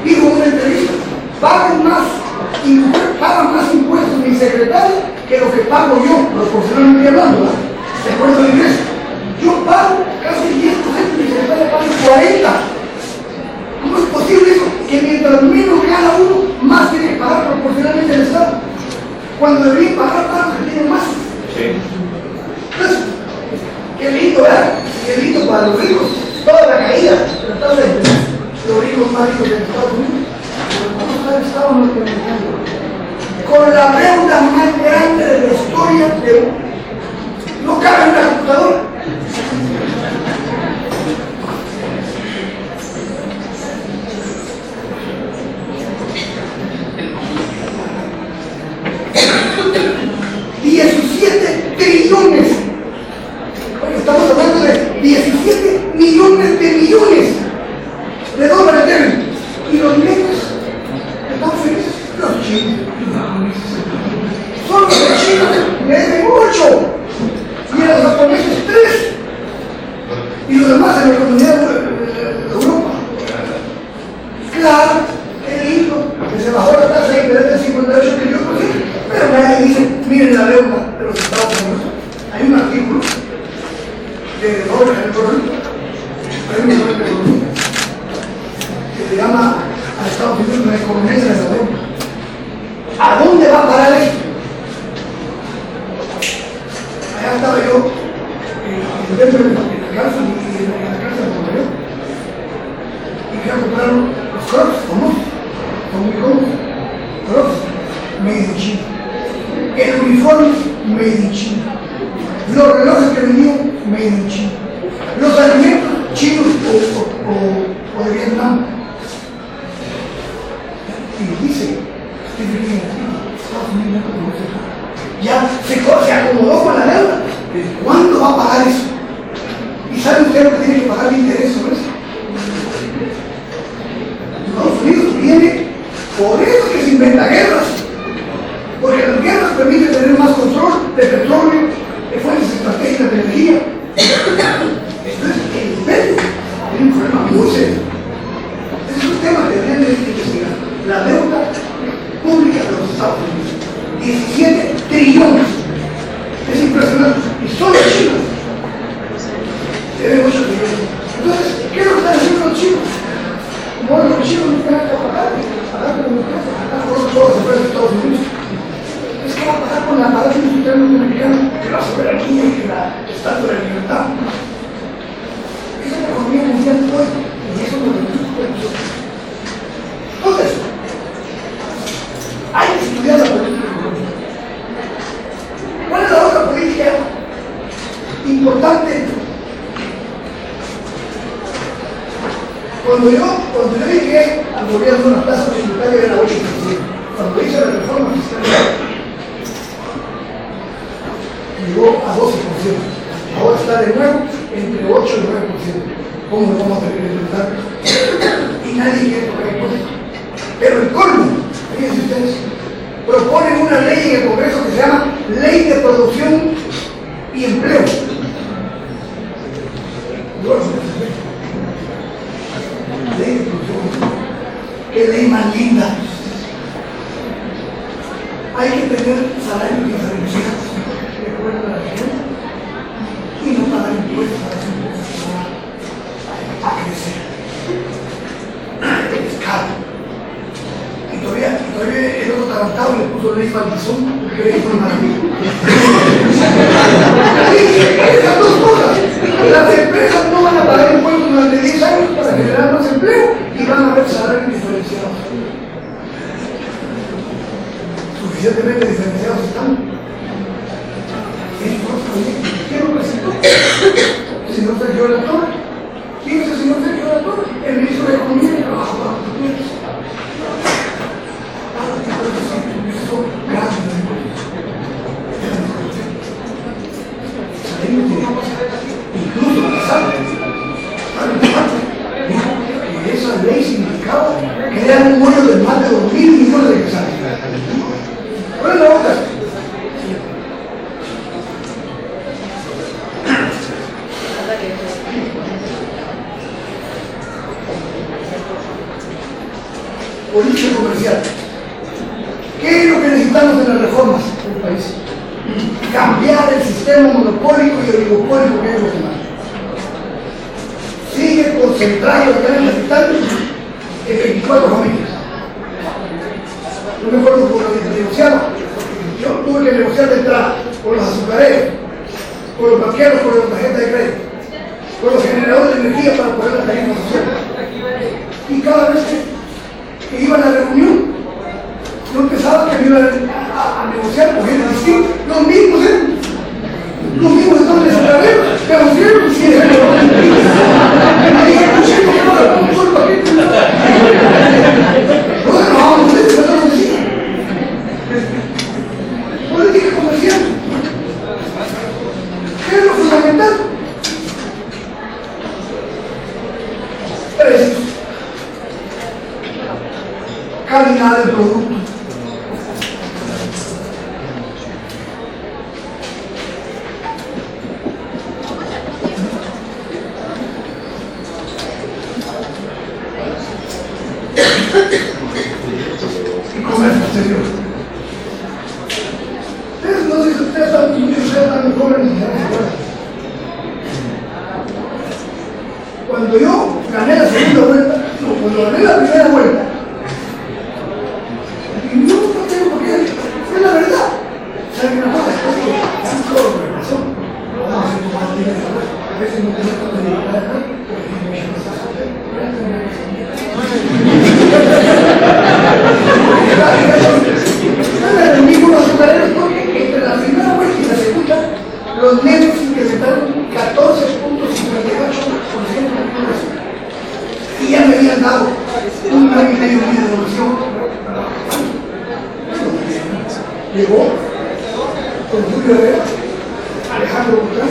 dijo en una entrevista: paga más impuestos mi secretaria que lo que pago yo, proporcionalmente hablando, ¿verdad? De acuerdo al ingreso. Yo pago casi el 10%, mi secretaria paga el 40%. ¿Cómo es posible eso? Que mientras menos gana uno, más tiene que pagar proporcionalmente el Estado, cuando debería pagar para los que tienen más. Sí. Entonces, qué lindo, ¿verdad? Qué lindo para los ricos. Toda la caída de la tasa de interés, los ricos más ricos de Estados Unidos, ¿cómo está el Estado norteamericano? Con la deuda más grande de la historia de... no cabe en la computadora. $17 trillones. Bueno, estamos hablando de 17 millones de millones de dólares deben. Y los negros están felices. Los chinos. Solo los chinos le deben 8. Y a los japoneses 3. Y los demás en la comunidad de Europa. Claro, qué lindo que se bajó la tasa de interés del 58 trillones. Pero nadie dice, miren la deuda de los Estados Unidos. Hay un artículo de Robert Helford, que se llama a Estados Unidos la economía de la deuda. ¿A dónde va a parar esto? Allá estaba yo dentro de la cárcel y en la cárcel de Nueva York. Y fui a comprar los Crocs famosos, son muy cómodos. Crocs made in China. El uniforme made in China. Los relojes que venían made in China. Los alimentos chinos o de Vietnam. Y dice Estados Unidos ya se acomodó con la deuda. ¿Cuándo va a pagar eso? ¿Y sabe usted lo que tiene que pagar de interés sobre eso? Estados Unidos viene por eso que se inventa guerras. Porque las guerras permiten tener más control de petróleo, de fuentes estratégicas de energía. Entonces, el imperio tiene un problema muy serio. Ese es un tema que deberían de investigar. La deuda pública de los Estados Unidos. 17 trillones. Es impresionante. Y solo China debe 8 trillones. Entonces, ¿qué es lo que están haciendo los chinos? Como los chinos no tienen que pagar con los empresas, pagar por todas las empresas de Estados Unidos. Es que va a pagar con la aparato industrial norteamericano, que la soberanía y que la estatua de la libertad. Esa es la economía mundial hoy, y eso es lo que nosotros. Entonces, hay que estudiar la política económica. ¿Cuál es la otra política importante? Cuando yo llegué al gobierno, la tasa tributaria era 8%. Cuando hice la reforma fiscal, llegó a 12%. Ahora está de nuevo entre 8 y 9%. ¿Cómo lo vamos a implementar? Y nadie quiere tocar impuestos. Pero el colmo, fíjense ustedes, proponen una ley en el Congreso que se llama Ley de Producción y Empleo. Ley de producción. Qué ley más linda. Hay que tener salarios diferenciados de acuerdo a la gente y no pagar impuestos a las empresas a crecer. Es caro. Y todavía el otro atarantado le puso ley Faltazón, porque era informativo. Esas dos cosas. Las empresas no van a pagar impuestos durante 10 años para generar más empleo y van a haber salarios diferenciados. Suficientemente diferenciados están. ¿Quién lo presentó? El señor Sergio de la Torre. ¿Quién es el señor Sergio de la Torre? El ministro de Economía y Trabajo. Incluso que esa ley significaba crear un hoyo de más de 2.000 millones de quetzales. ¿Cuál es la otra? Política comercial. ¿Qué es lo que necesitamos en las reformas del país? Cambiar el sistema monopólico y oligopólico que hay en los demás. Sigue concentrado el capital en 24 familias. No me acuerdo por lo que negociaba. Yo tuve que negociar de entrada con los azucareros, con los banqueros, con las tarjetas de crédito, con los generadores de energía para poner la tarifa social. Y cada vez que iba a la reunión, yo empezaba que me iban a negociar con gente distinta. Los mismos estaban en esa carrera, pero siempre sí, política comercial. ¿Qué es lo fundamental? Precios. Calidad del producto. Y comercio exterior. No sé si ustedes están jóvenes. Cuando yo gané la segunda vuelta, cuando gané la primera vuelta, y no tengo por qué, es la verdad. ¿Saben una cosa? Es todo por razón. A veces no tengo que dedicar me reuní con los azucareros porque entre la primera vuelta y la segunda los medios incrementaron 14.58% y ya me habían dado un año y medio de devolución. Llegó con Julio Herrera, Alejandro Botán,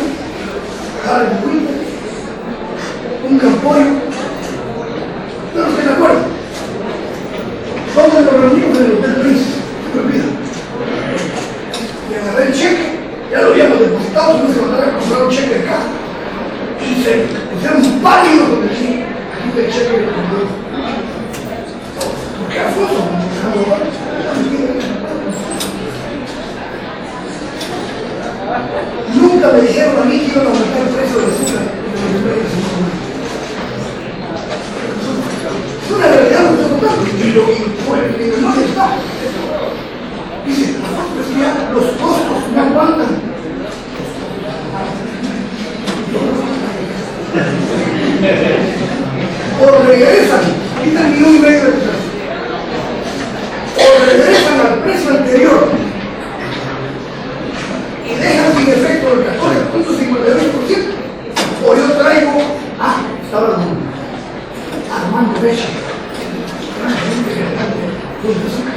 Jared Winter, un Campoyo, no los que me acuerdo. ¿Dónde nos reunimos? En el Hotel Prince, me olvido. Y agarré el cheque, ya lo habíamos depositado, no se mandaba a comprar un cheque de casa. Y se pusieron pálidos con el cheque. Aquí el cheque de compró. Porque Alfonso, nunca me dijeron a mí que iban a aumentar el precio del azúcar. Es una realidad que estoy contando. Y lo que no está. Dice, los costos no aguantan. O regresan, quitan ni un medio de precio. O regresan al precio anterior y dejan sin efecto el 14.52%. O yo traigo, estaba Armando Becha, gran gerente general de Cruz de Azúcar.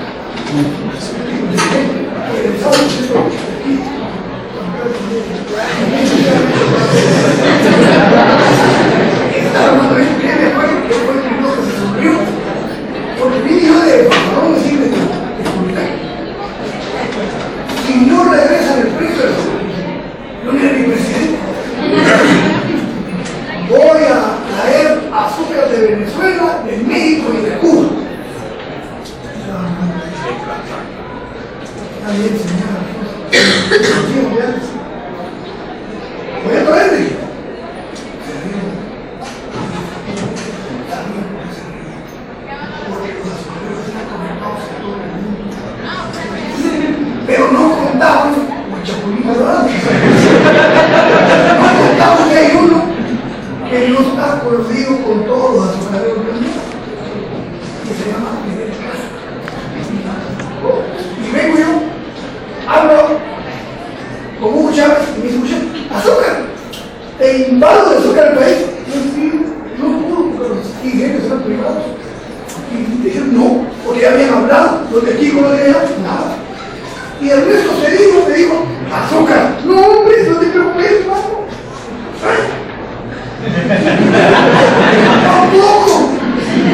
Estaba Armando Becha, que fue el primero que se subió, porque vine yo de Pantalón así de si no regresan el precio, yo no era mi presidente. Voy a traer azúcar de Venezuela, de México y de Cuba. Está bien, señora. Voy a traerle. Colorado. No contamos que hay uno que no está coludido con todos los azucareros del mundo, que se llama Miguel Castro. Y vengo yo, hablo con Hugo Chávez y me dice, azúcar, te invado de azúcar al país. Yo no puedo, porque los ingredientes eran privados. Y dijeron, no, porque ya habían hablado, los testigos no tenían nada. Y el resto me dijo, azúcar. No, hombre, no te preocupes, hermano. Tampoco,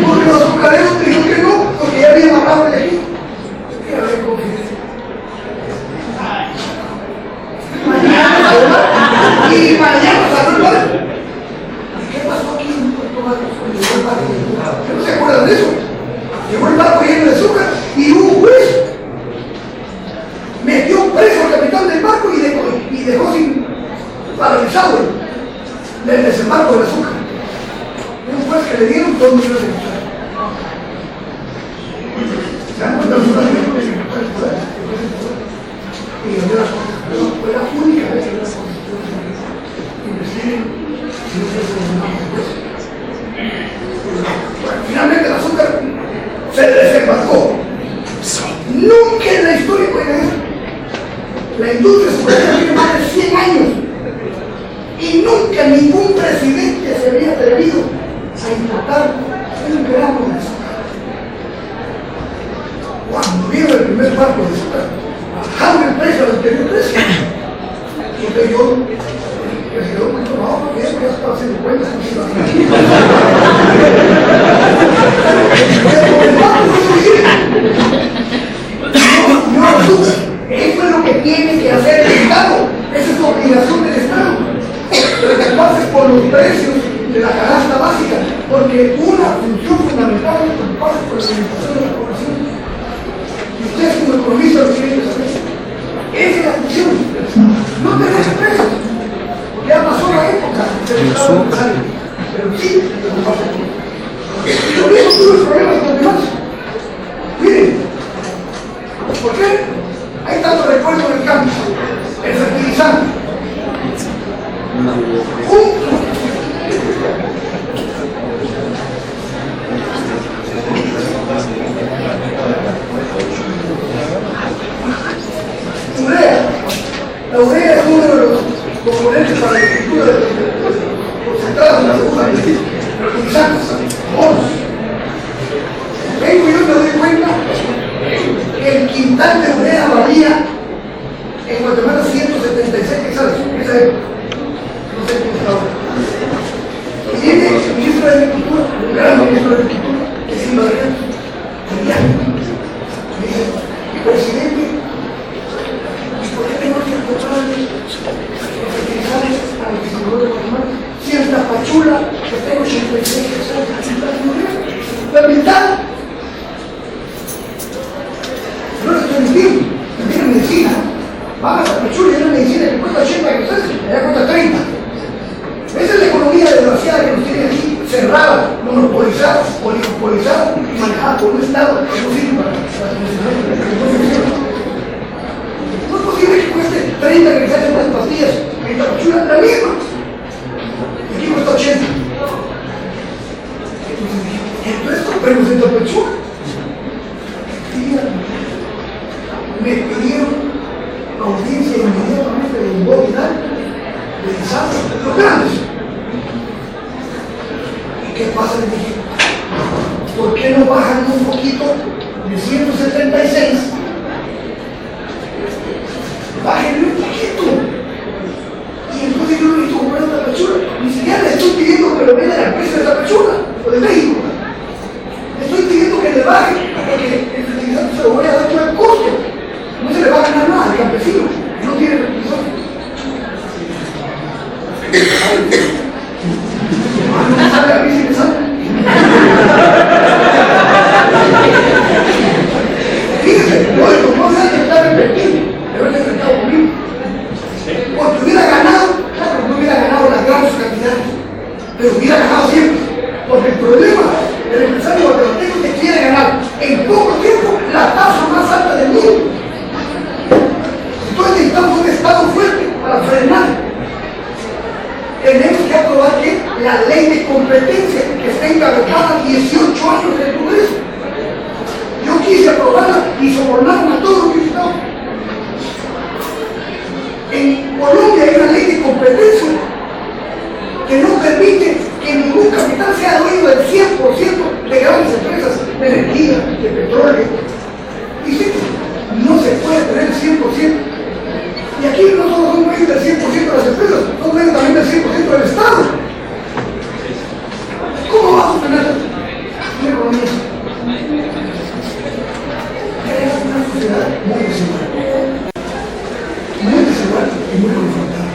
porque los azucareros te dijeron que no, porque ya habían hablado de aquí. ¿Qué había confiado? Y mañana salió el barco. ¿Qué pasó aquí en Puerto Marcos? ¿No se acuerdan de eso? Llegó el barco lleno de azúcar y un juez metió preso al capitán del barco y dejó sin paralizado el desembarco del azúcar. Un juez que le dieron 2 millones de pesos. ¿Se dan cuenta de los millones de pesos? Y le dio la Constitución. Fue la única vez que dio la Constitución. Finalmente el azúcar se desembarcó. Nunca en la historia, la industria azucarera tiene más de 100 años y nunca ningún presidente se había atrevido a importar un gramo de azúcar. Cuando vino el primer barco de azúcar, bajando el precio al anterior precio, entonces yo me quedó muy tomado porque ya estaba haciendo cuentas. No, azúcar. Eso es lo que tiene que hacer el Estado. Esa es la obligación del Estado. Preocuparse por los precios de la canasta básica, porque una función fundamental es preocuparse por la alimentación de la población. Y ustedes como economistas lo tienen que saber. Esa es la función del Estado. No tenemos precios, porque ya pasó la época del Estado necesario. Pero sí, preocuparse por eso. Y lo mismo tuvo el problema con los demás. Miren, ¿por qué hay tanto recuerdo en el campo? El fertilizante. Urea. La urea es uno de los componentes para la agricultura de concentrados en la segunda fertilizantes, bonos. Vengo yo me doy cuenta que el quintal de urea varía en Guatemala 176 hectáreas. Esa época. No sé cómo está ahora. Y viene el ministro de Agricultura, un gran ministro de Agricultura, que es Ibarreal, me dice, presidente, ¿y por qué tengo que comprarle los fertilizantes a los distribuidores de Guatemala? Si en Tapachula, que tengo 86 hectáreas de urea, la mitad. No lo estoy mintiendo, también medicina. Vamos a Tapachula y hay una medicina que cuesta 80 pesos, allá cuesta 30. Esa es la economía desgraciada que nos tiene aquí, cerrada, monopolizada, oligopolizada y manejada por un Estado que no sirve para no es posible que cueste 30 que se hacen las pastillas en Tapachula, la misma. Y aquí cuesta 80. Entonces compremos en Tapachula. Me pidieron audiencia inmediatamente de Bogotá, de Izarra, los grandes. ¿Y qué pasa? Le dije, ¿por qué no bajan un poquito de 176? Bájenle un poquito. Y entonces yo no necesito comprar esta Tapachula. Ni siquiera le estoy pidiendo que lo vendan al precio de Tapachula o de México. Le estoy pidiendo que le bajen, porque el fertilizante se lo voy a dar por el costo. No se le va a ganar nada al campesino, no tiene fertilizante. No sabe a mí si me sale. Fíjese, no se ha intentado invertir, pero él ha intentado conmigo. Porque hubiera ganado, claro, no hubiera ganado las grandes cantidades, pero hubiera ganado siempre. Porque el problema del empresario guatemalteco es que quiere ganar en poco tiempo la tasa más alta del mundo. Entonces necesitamos un Estado fuerte para frenar. Tenemos que aprobar que la ley de competencia que está encabezada 18 años en el Congreso. Yo quise aprobarla y sobornaron a todos los diputados. En Colombia hay una ley de competencia que no permite que ningún capital sea dueño del 100% de grandes empresas de energía, de petróleo. Dice, no se puede tener el 100%. Y aquí no solo son dueños del 100% de las empresas, son dueños también del 100% del Estado. ¿Cómo va a sostener una economía? Es una sociedad muy desigual. Muy desigual y muy confrontada.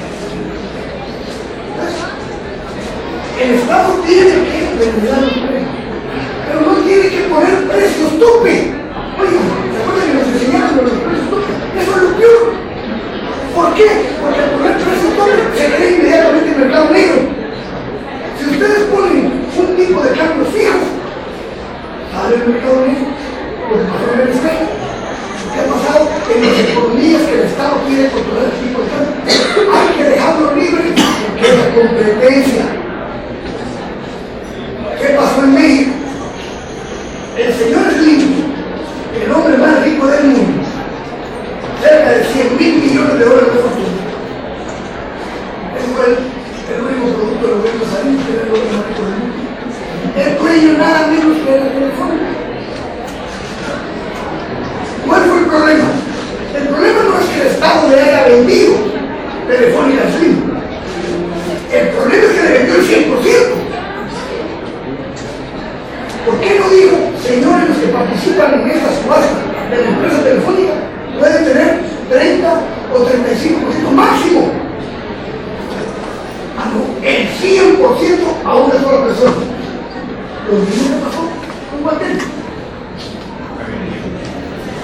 El Estado tiene que regular los precios, pero no tiene que poner precios tope. Oigan, ¿se acuerdan que nos enseñaron los precios tope? Eso es lo peor. ¿Por qué? Porque al poner precios tope se crea inmediatamente el mercado negro. Si ustedes ponen un tipo de cambios fijos, sale el mercado negro. Lo que pasó en Venezuela. ¿Qué ha pasado en las economías que el Estado quiere controlar el tipo de cambio? Hay que dejarlo libre porque es la competencia. ¿Qué pasó en México? El señor Slim, el hombre más rico del mundo, cerca de 100.000 millones de dólares de fortuna. Es el único producto del gobierno saliente que era el hombre más rico del mundo. El dueño nada menos que era Telefónica. ¿Cuál fue el problema? El problema no es que el Estado le haya vendido Telefónica a Slim. El problema es que le vendió el 100%. ¿Por qué no dijo, señores, los que participan en esta subasta de la empresa telefónica pueden tener 30 o 35% máximo? Ah, no, el 100% a una sola persona. Lo mismo que pasó con Guatemala.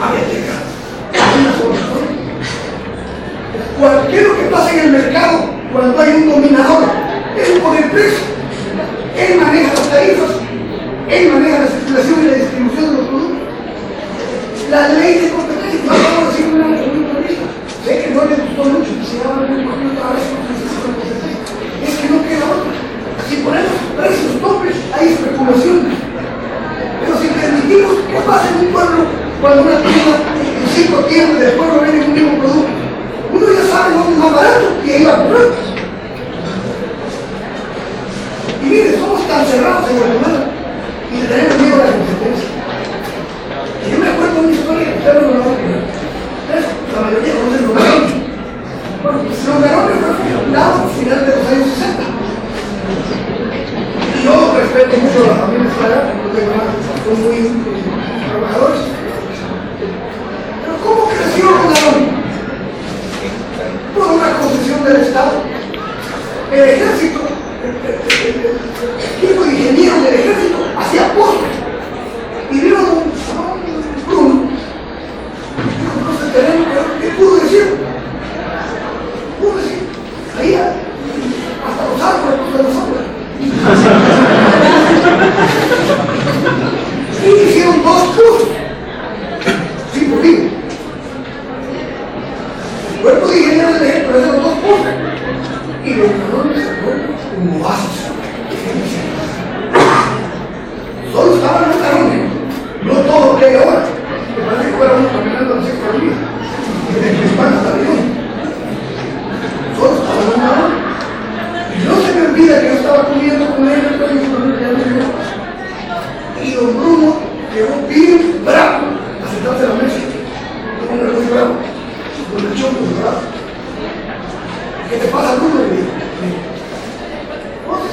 Había que llegar a una sola persona. Cualquier lo que pasa en el mercado, cuando hay un dominador, él pone el precio, él maneja las tarifas, él maneja la circulación y la distribución de los productos. La ley de competencia, no vamos a decir una lista. Sé que no le gustó mucho, que se llama un poquito otra vez, es que no queda otra. Si ponemos precios topes, hay especulación. Pero si permitimos que pase en un pueblo, cuando una tienda en 5 tiendas después no venden un mismo producto, uno ya sabe dónde es más barato y ahí va a comprar. Y mire, somos tan cerrados en Guatemala y le tenemos miedo a la competencia. Yo me acuerdo de una historia que ustedes no lo van a creer. La mayoría conocen los Garones. Bueno, los Garones fue fundado a finales de los años 60. Y yo respeto mucho a la familia Estrada, son muy trabajadores. Pero ¿cómo creció los Garones? Por una concesión del Estado. El ejército, el equipo de ingenieros del ejército hacía pozos. Y vieron un Bruno, ¿qué pudo decir? Pudo decir, ahí hasta los árboles, de los árboles. Y hicieron 2 pozos, sin polígono. El cuerpo de ingenieros del ejército hicieron 2 pozos. Y los Garones sacó un oasis. Solo estaban los Garones, no todo lo que hay ahora. Me parece que fuera uno caminando a la sexta avenida, desde Crispán hasta León. Solo estaban los Garones. Y no se me olvida que yo estaba comiendo con él en el país, y don Bruno llegó bien bravo a sentarse a la mesa. Un hombre muy bravo, con el chombo bravo. ¿Qué te pasa, Bruno? Le digo. Entonces,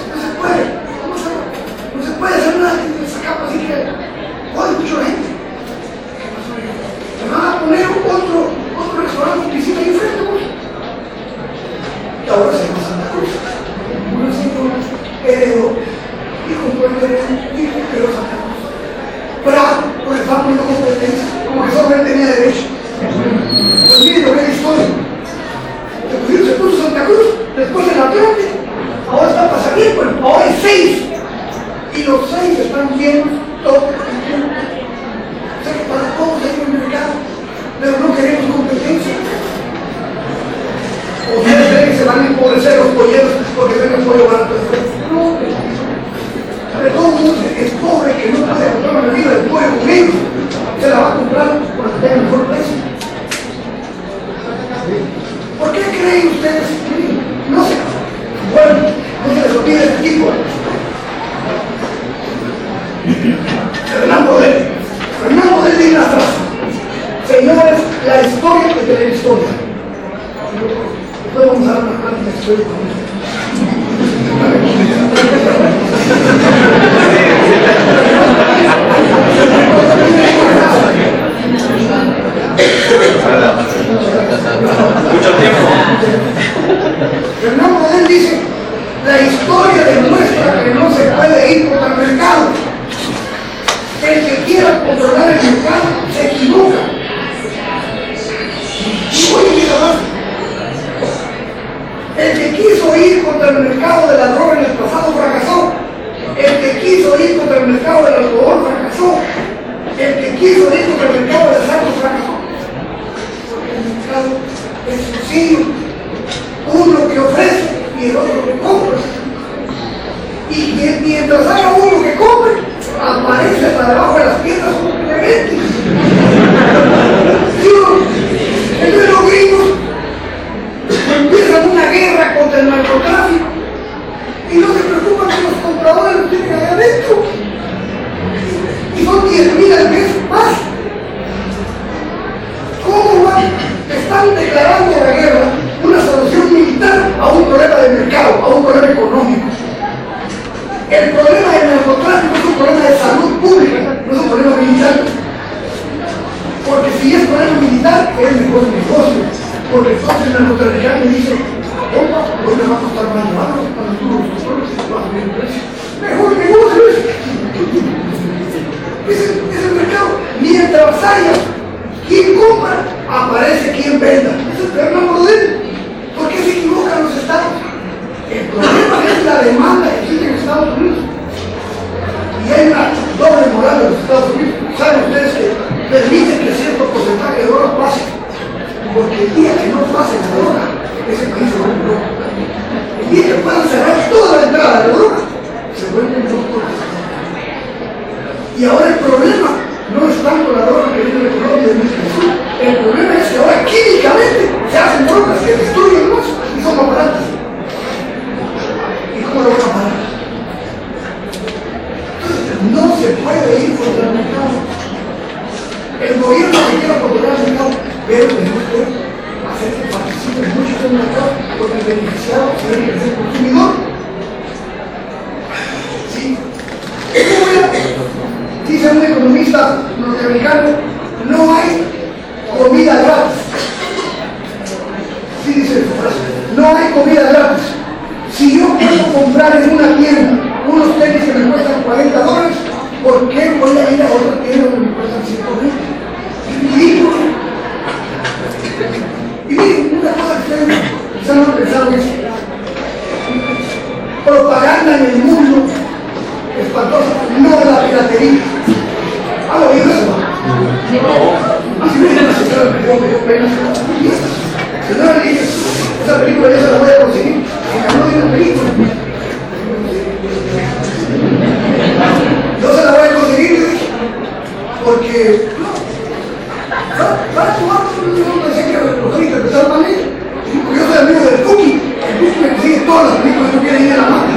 ahí ustedes, no sé, bueno, no se les olvide el equipo. Fernando del Día atrás. Señores, la historia de la historia. Después vamos a dar una parte de la historia con esto. Mucho tiempo. Fernando Model dice, la historia demuestra que no se puede ir contra el mercado. El que quiera controlar el mercado se equivoca. Y voy a ir abajo. El que quiso ir contra el mercado de la droga en el pasado fracasó. El que quiso ir contra el mercado del alcohol fracasó. El que quiso ir contra el mercado del sexo fracasó. Porque el mercado es sencillo. Uno que ofrece y el otro que compra. Y mientras haya uno que compre, aparece hasta debajo de las piedras uno que le vende. ¿Sí o no? Entonces los gringos empiezan una guerra contra el narcotráfico y no se preocupan que los compradores lo tienen allá adentro. Y son 10,000 al mes más. ¿Cómo van? Están declarando la guerra una solución militar a un problema de mercado, a un problema económico. El problema del narcotráfico es un problema de salud pública, no es un problema militar. Porque si es problema militar, es mejor negocio. Porque entonces el narcotraficante dice, opa, no me va a costar más llevarlo para los controles y va a subir el precio. Mejor negocio es el mercado. Mientras haya quien compra, aparece quien venda. Ese es el problema modelo. ¿Por qué se equivocan los estados? El problema es la demanda que existe en Estados Unidos. Y hay una doble moral de los Estados Unidos. ¿Saben ustedes que permiten que cierto porcentaje de droga pase? Porque el día que no pase la droga, ese país se vuelve loco. El día que puedan cerrar toda la entrada de la droga, se vuelven locos. Y ahora el problema no es tanto la droga que viene de Colombia y de México. El problema es que ahora químicamente se hacen drogas que destruyen más y son más baratas. ¿Cómo lo van a parar? No se puede ir contra el mercado. El gobierno que quiera controlar el mercado, pero tenemos que hacer que participen muchos en el mercado, porque el beneficiado tiene que ser el consumidor. ¿Sí? Dice un economista norteamericano, no hay comida gratis. Sí dice esa frase, no hay comida gratis. Si yo puedo comprar en una tienda unos tenis que me cuestan $40, ¿por qué voy a ir a otra tienda donde me cuestan $120? Es ridículo. Y miren, una cosa que ustedes quizás no han pensado es propaganda en el mundo espantosa, no la piratería. ¿Han oído eso? Así me dice la señora que me dio pena. Señora, le dije, esa película ya se la voy a conseguir. No de una película. Yo se la voy a conseguir, porque para tomar no pensé que los van a interpretar mal. Porque yo soy amigo del Cookie. El Cookie me consigue todas las películas que no quieren ir a la mano.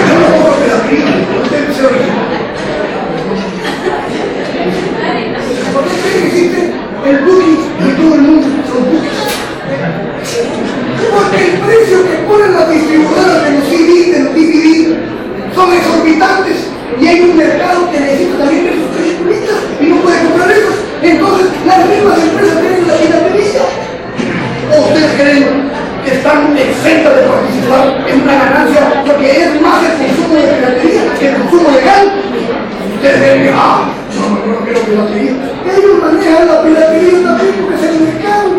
Yo no puedo que la película, usted me se original. ¿Por qué creen que existe el Cookie y todo el mundo son cookies? Porque el precio que ponen las distribuidoras de los CD, de los DVD, son exorbitantes y hay un mercado que necesita también ver sus peliculitas y no puede comprar esas. Entonces las mismas empresas tienen la piratería. ¿O ustedes creen que están exentas de participar en una ganancia porque es más el consumo de piratería que el consumo legal? Ustedes creen que, no quiero piratería. Ellos manejan la piratería también porque es el mercado.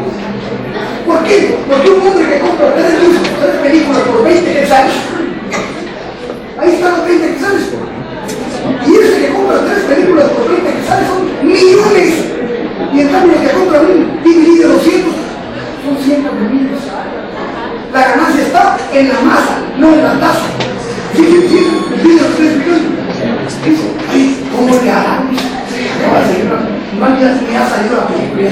¿Por qué? Porque un hombre que compra 3 películas por 20 quetzales, ahí están los 20 quetzales. Y ese que compra 3 películas por 20 quetzales son millones. Y en cambio los que compran un DVD de 200 son 100 millones. La ganancia está en la masa, no en la tasa. Sí, el video de 3 millones. Ay, ¿cómo le harán? No, ya ha salido la película.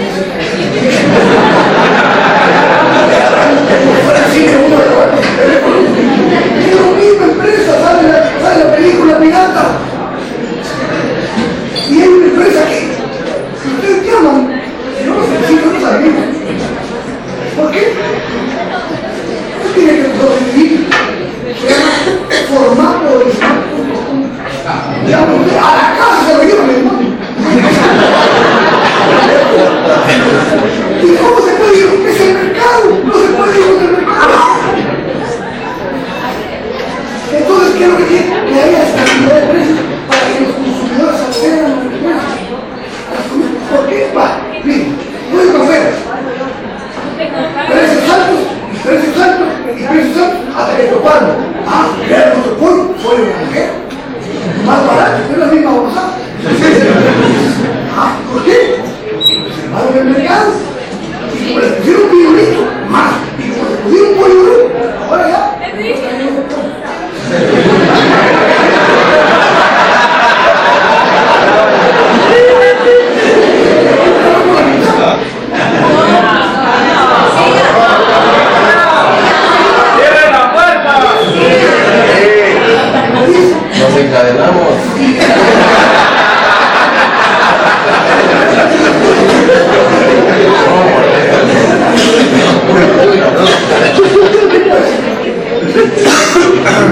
quemaron el mercado. Y como les pusieron un millonito, más. Y como les pusieron un pollo, ahora ya. Nos encadenamos.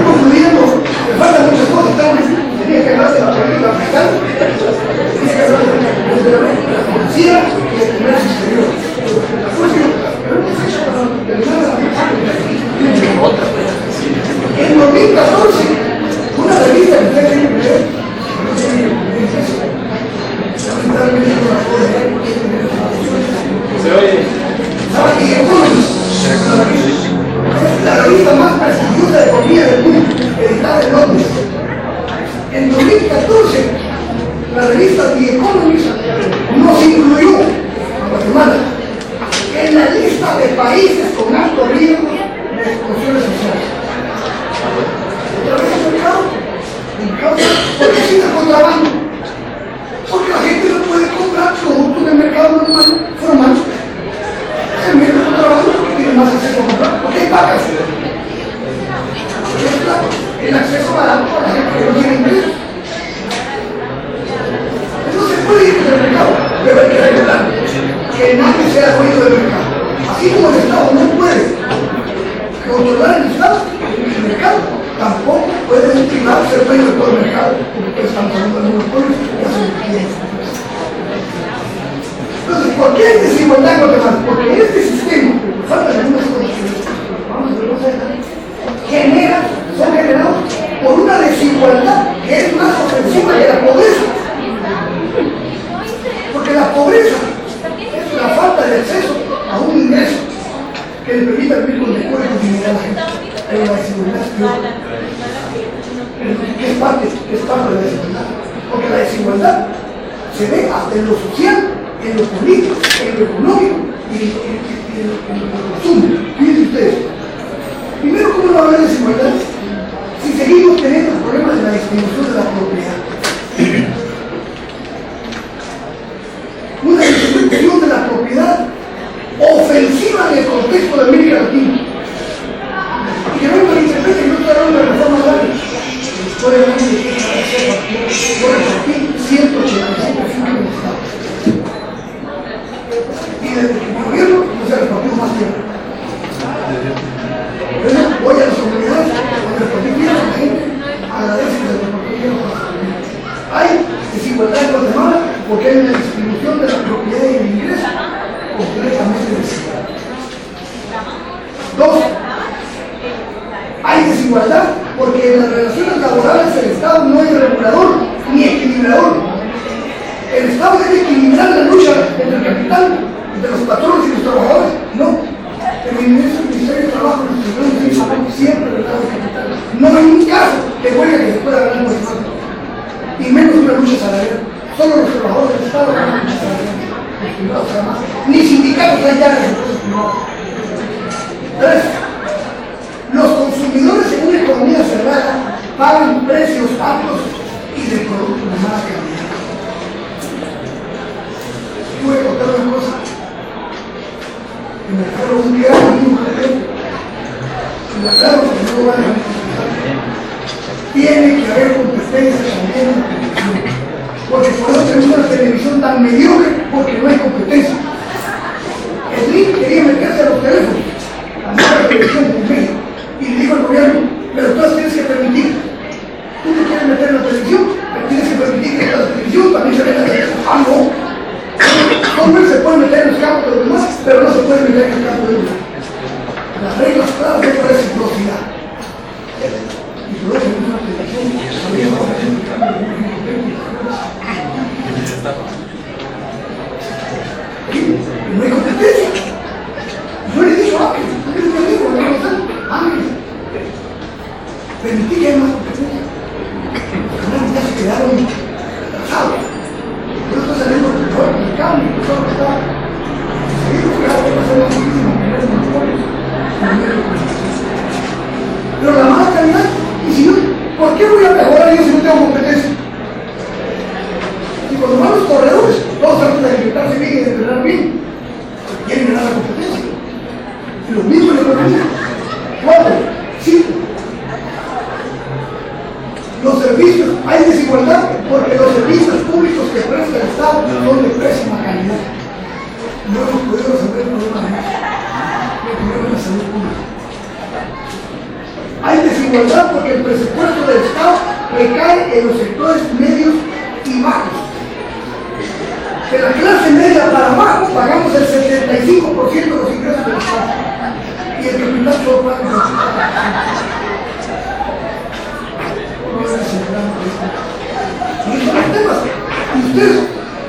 Concluyendo, me faltan muchas cosas, tenía que hablar de la política fiscal, tenía que hablar de la policía y del comercio exterior. En 2014, una revista que usted tiene que leer, lamentablemente no la puedo leer porque Se oye. estaba aquí en la revista más prestigiosa de economía del mundo, editada en Londres. En 2014, la revista The Economist nos incluyó a Guatemala en la lista de países con alto riesgo de exclusiones sociales. ¿Otra vez el mercado? ¿Por qué existe el contrabando? Porque la gente no puede comprar productos del mercado normal, formal. Se mete el contrabando porque tiene más acceso a comprar. ¿Por qué pagas? El acceso barato para la gente que no tiene ingresos. No se puede ir del mercado, pero hay que regular que nadie sea dueño del mercado. Así como el Estado no puede controlar el Estado, el mercado tampoco puede un privado ser dueño de todo el mercado, porque estamos hablando de monopolios y hacen lo que quieren. Entonces, ¿por qué hay desigualdad en Guatemala? Porque este sistema, falta de algunas cosas genera, son generados por una desigualdad que es más ofensiva que la pobreza. Porque la pobreza es la falta de acceso a un ingreso que le permita vivir con decoro y con dignidad a la gente. Pero la desigualdad es peor. Es parte de la desigualdad. Porque la desigualdad se ve hasta en lo social, en lo político, en lo económico y en lo consumo. Fíjense ustedes. Primero, ¿cómo no va a haber desigualdad? Si seguimos teniendo el problema de la distribución de la propiedad. Una distribución de la propiedad ofensiva en el contexto de América Latina. Y que no me interprete que no estoy hablando de reforma agraria. Estoy hablando de que por repartir 185 fincas del Estado. Y desde que mi gobierno no se ha repartido más tierra. Bueno, voy a las comunidades, cuando repartir tierra, la gente agradece que se repartir tierra. Hay desigualdad en Guatemala porque hay una distribución de la propiedad y el ingreso completamente desigual. Dos, hay desigualdad porque en las relaciones laborales el Estado no es regulador ni equilibrador. El Estado debe equilibrar la lucha entre el capital, entre los patrones y los trabajadores. No. El Ministerio de Trabajo siempre el Estado de capital. No hay un caso de huelga que se pueda ganar por el Estado. Y menos una lucha salarial. Solo los trabajadores del Estado ganan lucha salarial. Los privados jamás. Ni sindicatos hay ya en los privados. Tres, los consumidores en una economía cerrada pagan precios altos y de productos de mala calidad. Yo voy a contar una cosa que me acuerdo un día y me aclaro que no van a tiene que haber competencia también en la televisión, porque por eso tenemos una televisión tan mediocre porque no hay competencia. Slim quería meterse a los teléfonos, a la televisión en México, y le dijo al gobierno, pero tú tienes que permitir, tú te quieres meter en la televisión, pero tienes que permitir que la televisión también se vea en la televisión. Ah, no. Hombres se pueden meter en los campos de los demás, pero no se pueden meter en el campo de uno. Las reglas claras es reciprocidad. Y por eso en una televisión había una operación de cambio de y no hay competencia. Yo le he dicho a Ángel, Ángel es mi amigo, me conoce, Ángel. Permití que haya más competencia. Los ya se quedaron atrasados. Yo estoy saliendo del cambio, todo lo que está desigualdad porque el presupuesto del Estado recae en los sectores medios y bajos. De la clase media para abajo pagamos el 75% de los ingresos del Estado. Y el capital solo paga el 50%. Y esos son los temas. Y ustedes,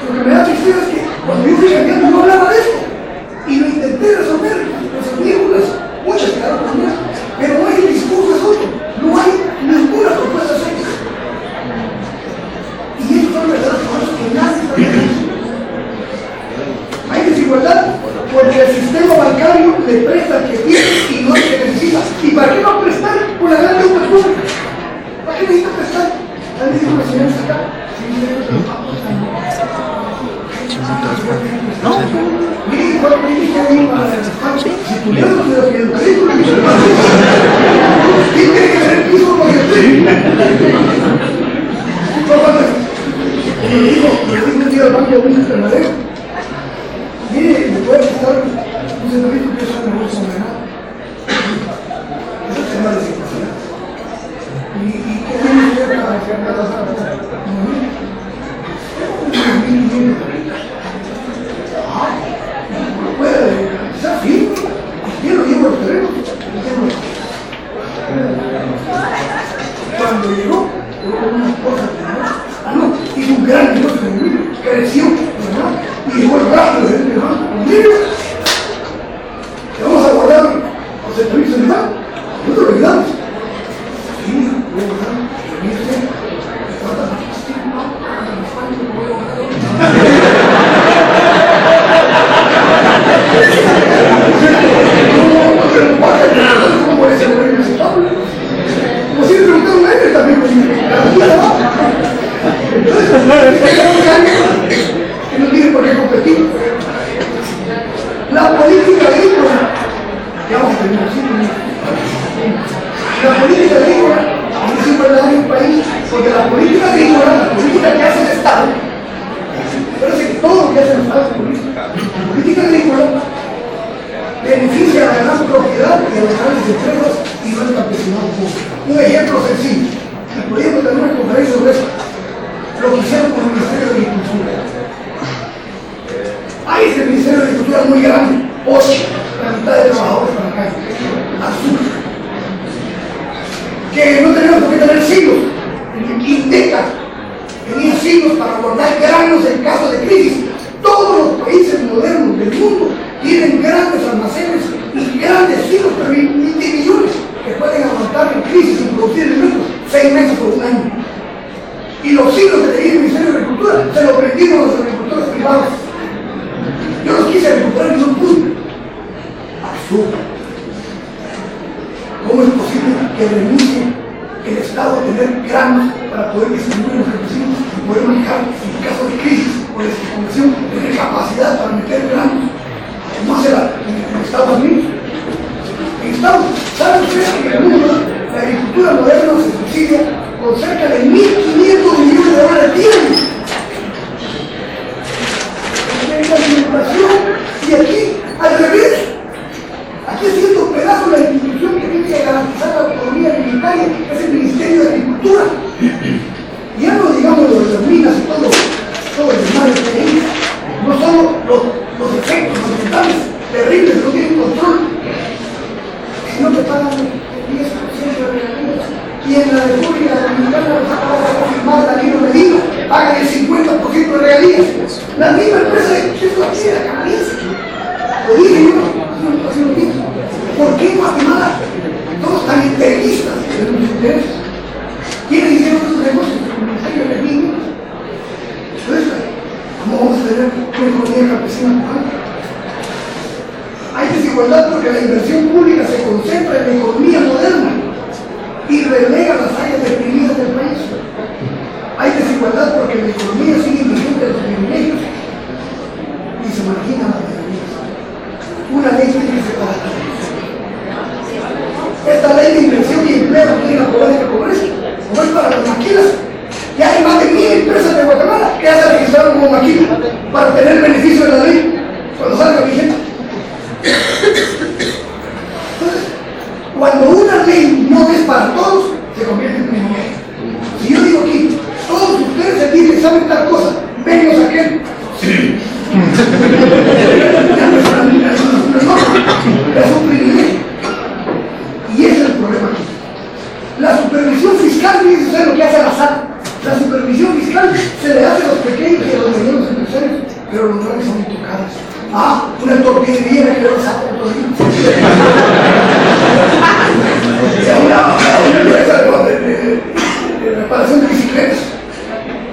lo que me da tristeza es que cuando yo fui candidato no hablaba de esto. Y lo intenté resolver, resolví muchas quedaron conmigo, pero no hay el discurso es otro, no hay ninguna propuesta seria. Y estos son verdaderos problemas que nadie está viendo. Hay desigualdad porque el sistema bancario le presta al que tiene y no al que necesita. ¿Y para qué va a prestar con la gran deuda pública? ¿Para qué necesita prestar? Alguien dijo la señora acá. No. Mire, cuando me dije ahí para el espacio, si tuviéramos de lo que el currículum, ¿quién tiene que tener piso porque estoy? Me dijo un día al banco de un permanente. Mire, me puede prestar un centavito que es una negocio condenado. Eso se llama desigualdad. ¿Y qué tiene que ver para hacer la tasa? No puede garantizar firme. ¿Quién lo lleva a los terrenos? Cuando llegó, hubo una cosa que hizo un gran negocio de Emilio, creció, ¿verdad? Y llegó el brazo de Emilio. ¿Le vamos a guardar los servicios de banco? Nosotros lo olvidamos. Sí, lo guardamos. Como si le preguntaron a él también, que no tiene por qué competir. La política agrícola, la política agrícola es importante en un país, porque la política agrícola, la política que hace el Estado, parece que todo lo que hace el Estado es política. La política agrícola beneficia a la gran propiedad y a las grandes empresas y no al campesinado público. Un ejemplo sencillo, y podríamos tener una conferencia sobre eso, lo que hicieron con el Ministerio de Agricultura. Hay ese Ministerio de Agricultura muy grande, 8, la mitad de trabajadores para la calle, azul, que no tenemos por qué tener silos, Indeca tenía silos para guardar granos en caso de crisis. Todos los países modernos del mundo tienen grandes almacenes y grandes silos, pero multimillones, que pueden aguantar en crisis sin producir alimentos 6 meses o un año. Y los silos que tenía el Ministerio de Agricultura se los prendieron a los agricultores privados. Yo los quise recuperar y no pude. Absurdo. ¿Cómo es posible que renuncie el Estado a tener granos para poder distribuir a los campesinos y poder manejar en caso de crisis o de descompresión, tener capacidad para meter granos? ¿Cómo hace el Estados Unidos? El Estado, ¿saben ustedes que en el mundo la agricultura moderna se subsidia con cerca de 1.500 millones de dólares diarios? La alimentación, y aquí, al revés, aquí haciendo pedazos la institución que tiene que garantizar la autonomía alimentaria, que es el Ministerio de Agricultura. Y ya no digamos lo de las minas y todo el desmadre que hay, no solo los efectos ambientales terribles que no tienen control, sino que pagan el 10% de regalías. Y en la República Dominicana va a firmar Danilo Medina, pagan el 50% de regalías. La misma empresa de la canadiense. Lo dije yo, hace un tiempo. ¿Por qué en Guatemala todos tan integristas de los intereses? ¿Quiénes hicieron esos negocios con el Ministerio de Energía? Entonces, ¿cómo vamos a tener una economía campesina cubana? Hay desigualdad porque la inversión pública se concentra en la economía moderna y relega las áreas deprimidas del país. Hay desigualdad porque la economía sigue vigente de los privilegios y se margina las minorías. Una ley tiene que separar. Esta ley de inversión y empleo no tiene la pobreza que pobreza, como es para las maquilas. Ya hay más de 1.000 empresas de Guatemala que ya se registraron como maquila para tener beneficio de la ley cuando salga vigente. Entonces, cuando una una ley no es para todos, se convierte en privilegio. Si yo digo aquí, todos ustedes aquí que saben tal cosa, menos aquel. Es un privilegio. Y ese es el problema aquí. La supervisión fiscal, eso es lo que hace la SAT. La supervisión fiscal se le hace a los pequeños y a los medianos empresarios, pero los grandes son intocables. Una tortillería que le va a sacar una empresa de reparación de bicicletas.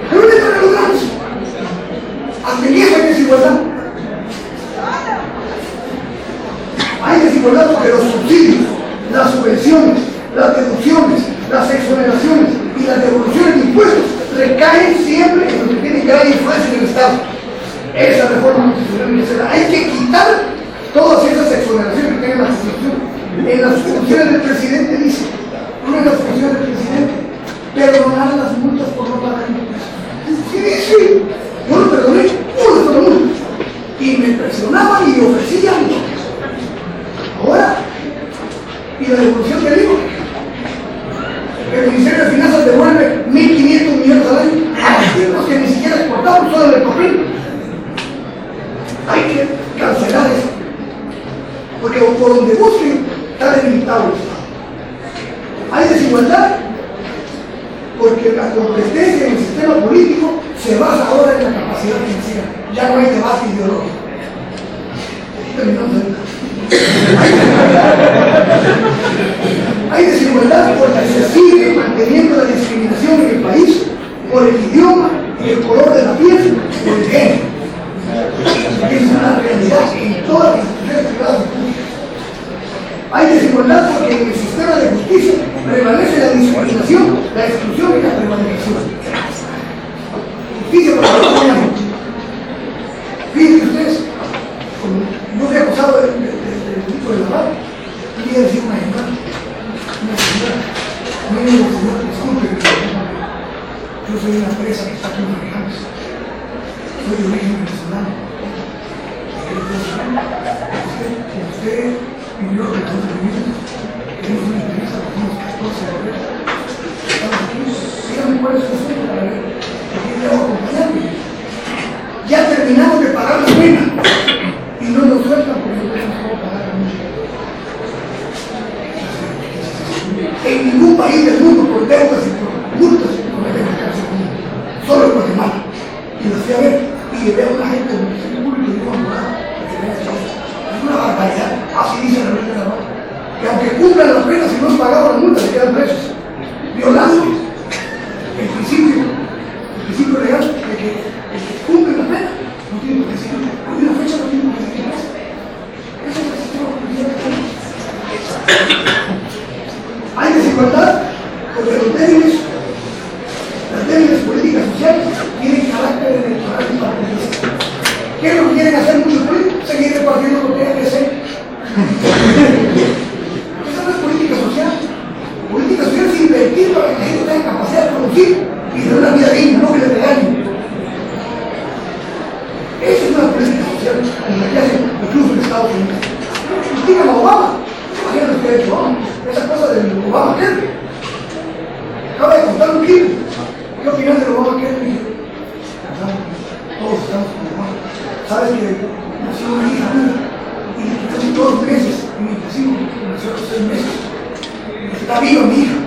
Pero ¿dónde están los grandes? Hasta en eso hay desigualdad. Hay desigualdad porque los subsidios, las subvenciones, las deducciones, las exoneraciones y las devoluciones de impuestos recaen siempre en los que tienen gran influencia en el Estado. Esa reforma constitucional hay que quitar todas esas exoneraciones que tiene la Constitución. En las funciones del presidente dice, una de las funciones del presidente, perdonar las multas por no pagar impuestos. ¿Qué dice? Yo lo perdoné, una sola multa. Y me presionaban y ofrecían. Ahora, y la devolución del IVA. El Ministerio de Finanzas devuelve 1.500 millones al año a los tiempos que ni siquiera exportamos, solo el coprín. Hay que cancelar eso. Porque por donde busquen, está delimitado el Estado. Hay desigualdad porque la competencia en el sistema político se basa ahora en la capacidad financiera. Ya no hay debate ideológico. Terminamos ahorita. Hay desigualdad porque se sigue manteniendo la discriminación en el país por el idioma, el color de la piel, por el género. Es una realidad en todas las instituciones privadas y públicas. Hay desigualdad porque en el sistema de justicia prevalece la discriminación, la exclusión y la prevaricación. Justicia para los ciudadanos. Fíjense ustedes, no fui acusado del tipo de lavado, y le decía una señora, mire señor, disculpe, yo soy una empresa que está aquí en Marejales, soy de origen venezolano. Usted vivió de todos los niños, tenemos una entrevista con unos 14 obreros. Estamos aquí, dígame cuál es su asunto para ver, porque le hago acompañarme. Ya terminamos de pagar la pena y no nos sueltan porque no tenemos cómo pagar la multa. En ningún país del mundo por deudas y por multas no me dejan cárcel común, solo en Guatemala. Y lo fui a ver y llevé a una gente del Ministerio Público y digo, es una barbaridad, así dice la ley de la mano, que aunque cumplan las penas y no han pagado las multas, se quedan presos, violando el principio legal de que el que cumple la pena no tiene por qué seguir, hay una fecha, no tiene por qué seguir preso. Ese es el sistema judicial. Hay desigualdad porque los débiles, las débiles políticas sociales tienen carácter electoral y partidista. ¿Qué es lo que quieren hacer muchos políticos? Seguir repartiendo lo que hay que hacer. Esa no es política social. Política social es invertir para que la gente tenga capacidad de producir y de una vida digna, no que le regañen. Esa es una política social en la que hacen incluso en Estados Unidos. Critican a Obama. Imagínense lo que ha hecho Obama. Esa cosa del Obama Kerry. Acaba de contar un libro. ¿Qué opinas del Obama Kerry? Todos estamos con Obama. Sabes que nació una hija y casi 2 meses en mi intensivo, nació a los 6 meses. Está viva mi hija.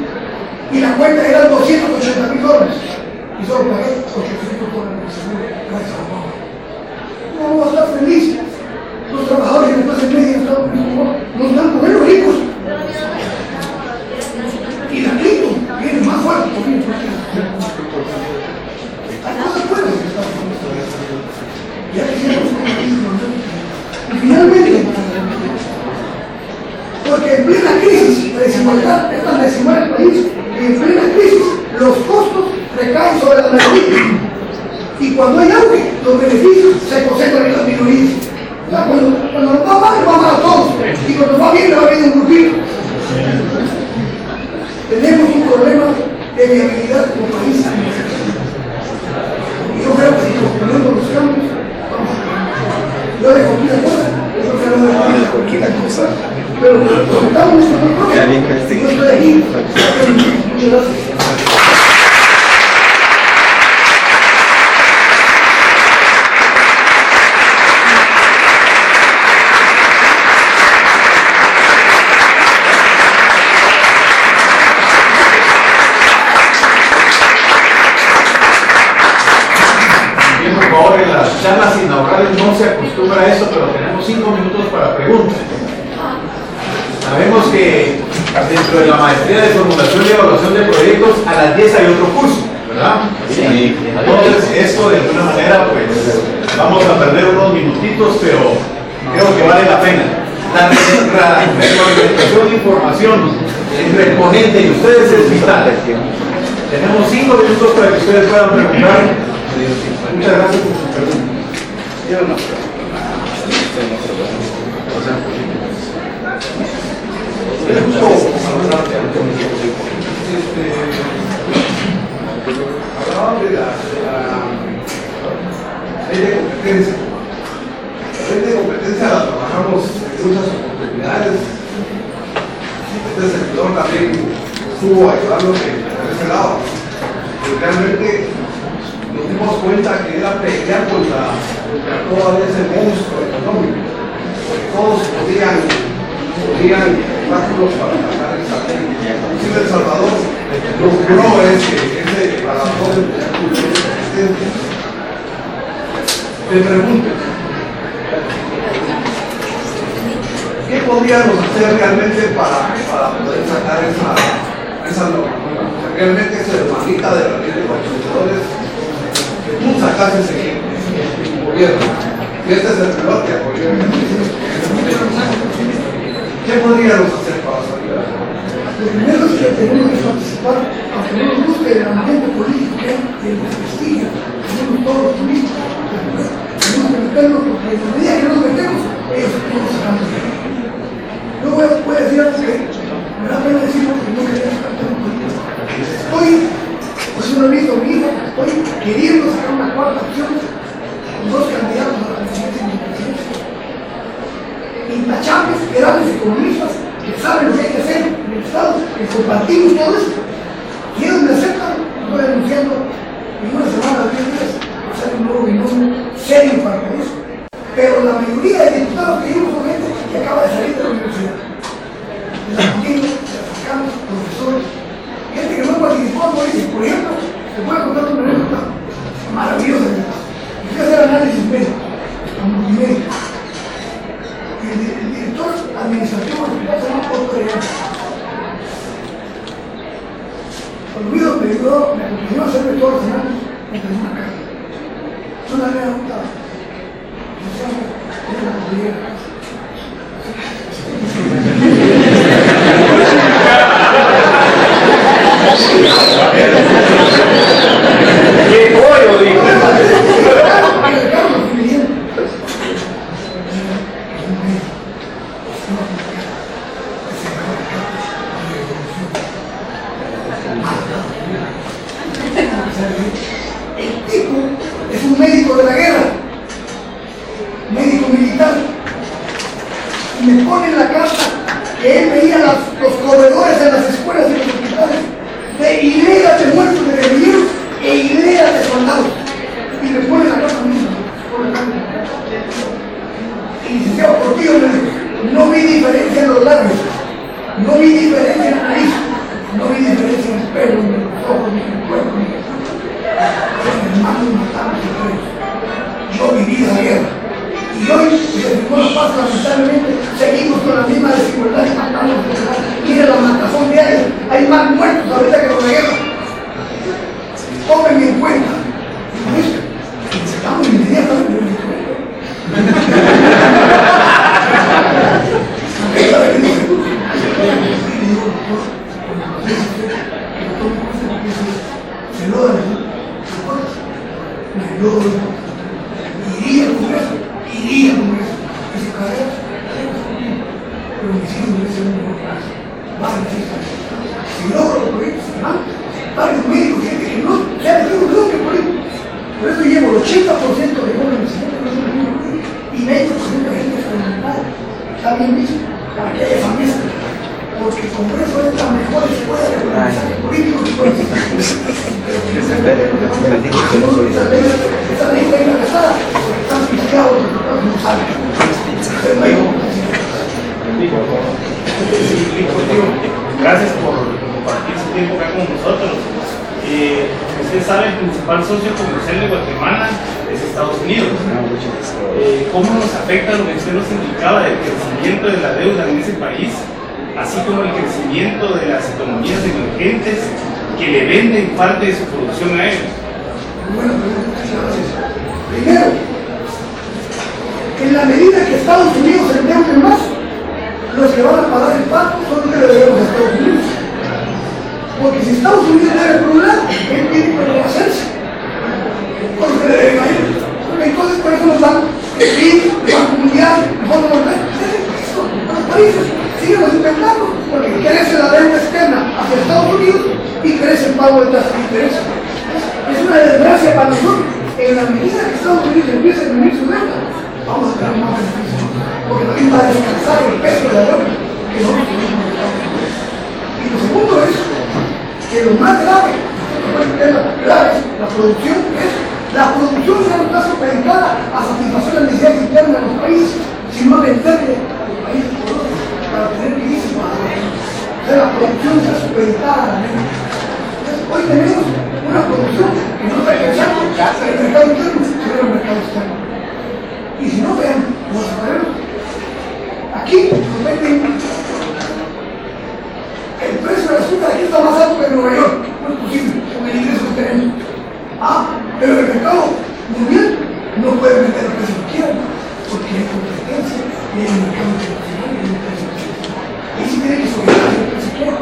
Y la cuenta era $280,000. Y solo pagué $800 de seguro. Gracias a Obama. ¿Cómo vamos a estar felices? Los trabajadores de la clase media en Estados Unidos no están con ellos ricos. Y la cripto viene más fuerte también. Hay cosas buenas en Estados Unidos. Ya quisiéramos y finalmente, porque en plena crisis, la desigualdad es tan desigual el país, y en plena crisis los costos recaen sobre la mayoría. Y cuando hay auge, los beneficios se concentran en las minorías. O sea, cuando nos va mal a todos. Y cuando va bien, le va bien a un grupito. Tenemos un problema de viabilidad como país. Y yo creo que si nos ponemos los cambios, vamos a cambiar. Yo le cogí la cosa, yo creo que no le cogí la cosa. pero estamos en este programa. Yo estoy aquí. Muchas gracias. En las charlas inaugurales no se acostumbra a eso, pero tenemos 5 minutos para preguntas. Sabemos que dentro de la maestría de formulación y evaluación de proyectos a las 10 hay otro curso, ¿verdad? Sí. Entonces esto de alguna manera pues vamos a perder unos minutitos, pero creo que vale la pena. La retroalimentación de información entre el ponente y ustedes es vital. Tenemos 5 minutos para que ustedes puedan preguntar. Muchas gracias por su pregunta. Hablaban de la ley de competencia. La ley de competencia la trabajamos en muchas oportunidades. Este sector también estuvo ayudando por ese lado. Y realmente nos dimos cuenta que era pelear contra todo ese monstruo económico, porque todos podían obstáculos para sacar esa ley. Inclusive El Salvador logró ese para poder me pregunto, ¿qué podríamos hacer realmente para poder sacar esa norma? O sea, realmente es hermanita de la ley de consumidores. Tú sacaste ese gobierno y este es el peor que apoyó. ¿Qué podríamos hacer para salir a eso? Lo primero es que tenemos que participar, aunque no nos guste el ambiente político que nos prestigia, tenemos todos los políticos, tenemos que meternos porque en la medida que nos metemos, ellos todos sacamos. Yo voy a decir algo que me da pena decir porque no quería estar tan político. Pues uno ha visto mi hijo, estoy queriendo sacar una cuarta opción con 2 candidatos a la presidencia y la presidencia. Intachables, grandes economistas que saben lo que hay que hacer en el Estado, que compartimos todo eso. Y ellos me aceptan, estoy anunciando en una semana, 10 días, va a ser un nuevo binomio serio para eso. Pero la mayoría de diputados que vimos son gente que acaba de salir de la universidad. De la contigo, de los africanos, profesores. Gente que no participó en política, por ejemplo, te puedo contar una anécdota maravillosa. Yo fui a hacer análisis médico, a multimédico. Y el director administrativo del hospital se llama Otto Real. Cuando me acompañó a hacerme todas las semanas, me pedí una carta. Yo la había anotado. Yo decía, era la cordillera. ¡Qué pollo, dijo! El tipo es un médico de la guerra, médico militar, y me pone en la carta que él veía los corredores de las escuelas y los hospitales de hileras de muertos de guerrilleros e hileras de soldados. Y me pone la carta misma. Y licenciado Portillo me dijo, no vi diferencia en los labios, no vi diferencia en la nariz, no vi diferencia en el pelo, ni en los ojos, ni en el cuerpo, ni en el hermanos matamos entre ellos. Yo viví la guerra. Y hoy, desde el Pueblo Paz, lamentablemente, seguimos con la misma desigualdad y matamos. Mira la matazón diaria. Hay más muertos ahorita que con la guerra. Tómenme en cuenta. Estamos inmediatamente en el se lo dan. Iría al Congreso, ese carrera, pero mis hijos no ser un mejor caso. Si logro los proyectos, varios médicos, gente que no se ha metido nunca por ahí. Por eso llevo el 80% de jóvenes y 20% de gente experimentada. Está bien visto. para que haya familia. Porque el Congreso es la mejor escuela de aprendizaje político que puede existir. Esa ley está ingresada porque están pisteados los resultados no salen. Gracias por compartir su tiempo acá con nosotros. Usted sabe, el principal socio comercial de Guatemala es Estados Unidos. ¿Cómo nos afecta lo que usted nos indicaba del crecimiento de la deuda en ese país, así como el crecimiento de las economías emergentes que le venden parte de su producción a ellos? Bueno, primero, en la medida que Estados Unidos se endeude más, los que van a pagar el pago son los que le debemos a Estados Unidos. Porque si Estados Unidos debe por un lado, él tiene que hacerse. Porque le deben a él. Entonces, por eso nos dan el PIB, el Banco Mundial, el Fondo Monetario. Los países siguen endeudando porque crece la deuda externa hacia Estados Unidos y crece el pago de tasas de interés. Es una desgracia para nosotros. En la medida que Estados Unidos empiece a disminuir su deuda, vamos a tener más beneficios. Porque también va a descansar el peso de la deuda que nosotros tenemos. Y lo segundo es que lo más grave, la producción ya no está supeditada a satisfacer las necesidades internas de los países, sino a venderle a los países para tener divisas. O sea, la producción está supeditada a la ley. Hoy tenemos una producción que no está pensando en el mercado interno, sino en el mercado externo. Y si no, vean, los sabemos. Aquí nos meten el precio de la azúcar, aquí está más alto que en Nueva York. No es posible, con el ingreso que tenemos. Pero el mercado mundial no puede meter el precio que quieran, porque hay competencia y hay un mercado internacional y hay un precio que quiera. Y sí tiene que sobrevivir el precio que quiera.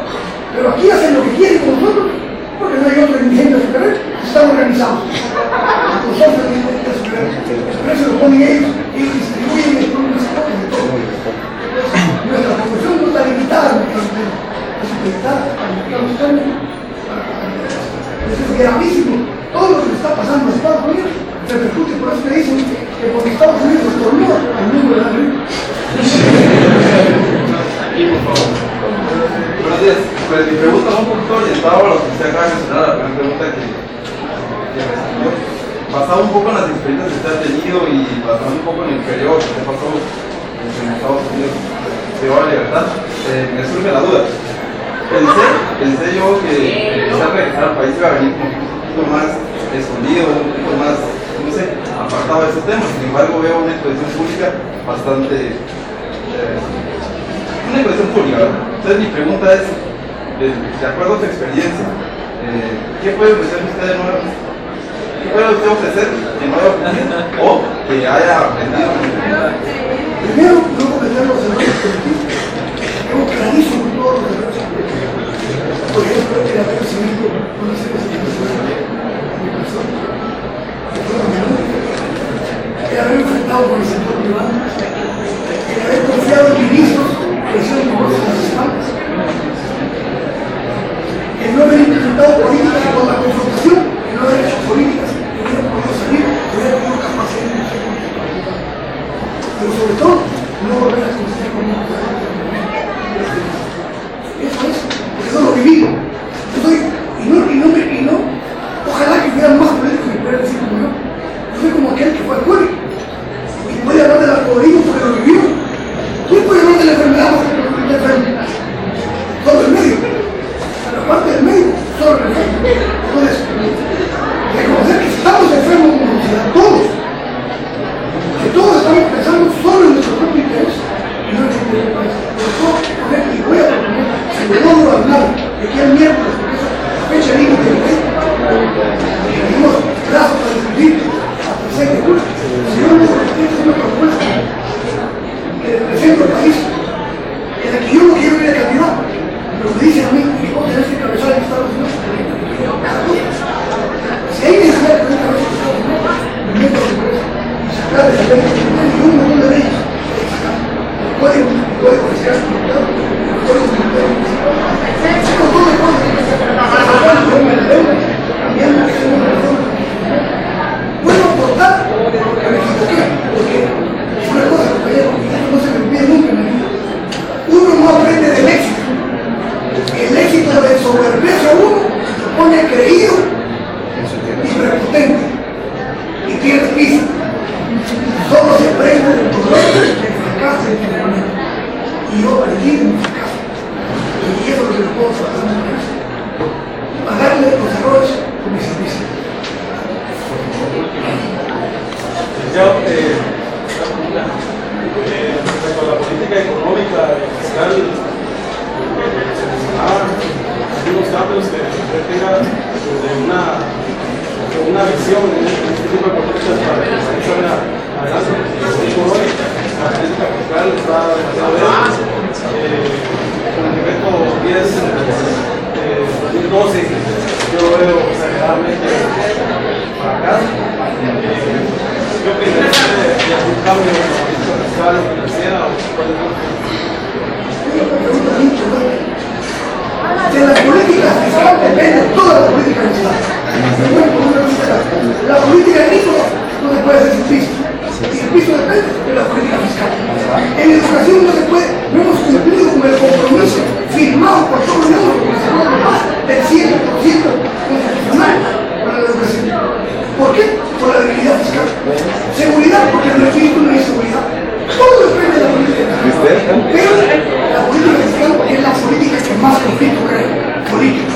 Pero aquí hacen lo que quieren con nosotros, porque no hay otro indigente a superar, están organizados. Nosotros tenemos que superar. El precio lo ponen ellos distribuyen y ponen las cosas de todo. Nuestra producción no está limitada al mercado interno, es supeditada al mercado externo. Eso es gravísimo. Todo lo que está pasando en Estados Unidos repercute, por eso que dicen que porque Estados Unidos estornuda, el mundo le da río. Buenos días. Pues mi pregunta va un poquito orientada a lo que usted acaba de mencionar, la primera pregunta que me respondió. Basado un poco en las experiencias que usted ha tenido y basado un poco en el periodo que usted pasó en Estados Unidos de la libertad, me surge la duda. Pensé yo que empezar a regresar al país iba a venir como un poquito más escondido, un poquito más, no sé, apartado de esos temas. Sin embargo, veo una expresión pública bastante... una expresión pública, ¿verdad? Entonces mi pregunta es, de acuerdo a tu experiencia, ¿qué puede ofrecer usted de nuevo? ¿Qué puede usted ofrecer de nuevo o que haya aprendido? Primero, no cometer los errores colectivos. Tengo clarísimo todos los errores colectivos. Por ejemplo, el haber recibido una serie de situaciones de personas, el haber enfrentado con el sector privado, el haber confiado en ministros que hicieron negocios en las espaldas, el no haber implementado políticas con la confrontación, el no haber hecho políticas que hubieran podido salir, que hubieran tenido capacidad de negociar con el sector privado. Pero sobre todo, no volver a cometer con un eso es, porque eso lo viví. Ojalá que fueran más políticos que pudieran decir como yo. Yo soy como aquel que fue alcohólico y puede hablar del alcoholismo porque lo vivió. ¿Quién puede hablar de la enfermedad porque lo enfermo? Todo el medio. A la parte del medio, solo el enfermo. Entonces, reconocer que estamos enfermos como sociedad, todos. Que todos estamos pensando solo en nuestro propio interés y no en el interés del país. Sobre todo, y voy a proponer, si lo logro hablar de que el miércoles, porque es la fecha límite de ley, tenemos plazos para discutir hasta el 6 de julio. Si yo no tengo una propuesta que represente al país, en la que yo no quiero ir a candidato, pero me dicen a mí que vos tenés que encabezar el Estado de Unidos, cada cosa. Si hay necesidad de tener cabeza de Estado de Unidos, me meto a la empresa y sacar de la ley, hay un montón de leyes que sacar. El código fiscal, el código tributario, un montón de cosas que puedo aportar que me equivoqué, porque es una cosa que no se me olvida nunca en la vida. Y yo aprendí de mi fracaso. Y eso es lo que no puedo tratar. Pagarle los errores con mi servicio. Respecto a la política económica y fiscal, algunos cambios que tenga una visión en este tipo de políticas para que se salga adelante. Hoy por hoy, la política fiscal está demasiado bien. Con el decreto 10 de 2012, yo lo veo exageradamente para acá. Yo creo que de algún cambio en la política fiscal o financiera o cuál es de la política fiscal depende toda la política fiscal. La política agrícola no se puede hacer sin piso. Y el piso depende de la política fiscal. En educación no se puede, no hemos cumplido con el compromiso firmado por todos los demás del 100% constitucional para la educación. ¿Por qué? Por la debilidad fiscal. Seguridad, porque en el espíritu no hay seguridad. Todo depende de la política fiscal. Pero la política fiscal es la política que más conflicto crea, política,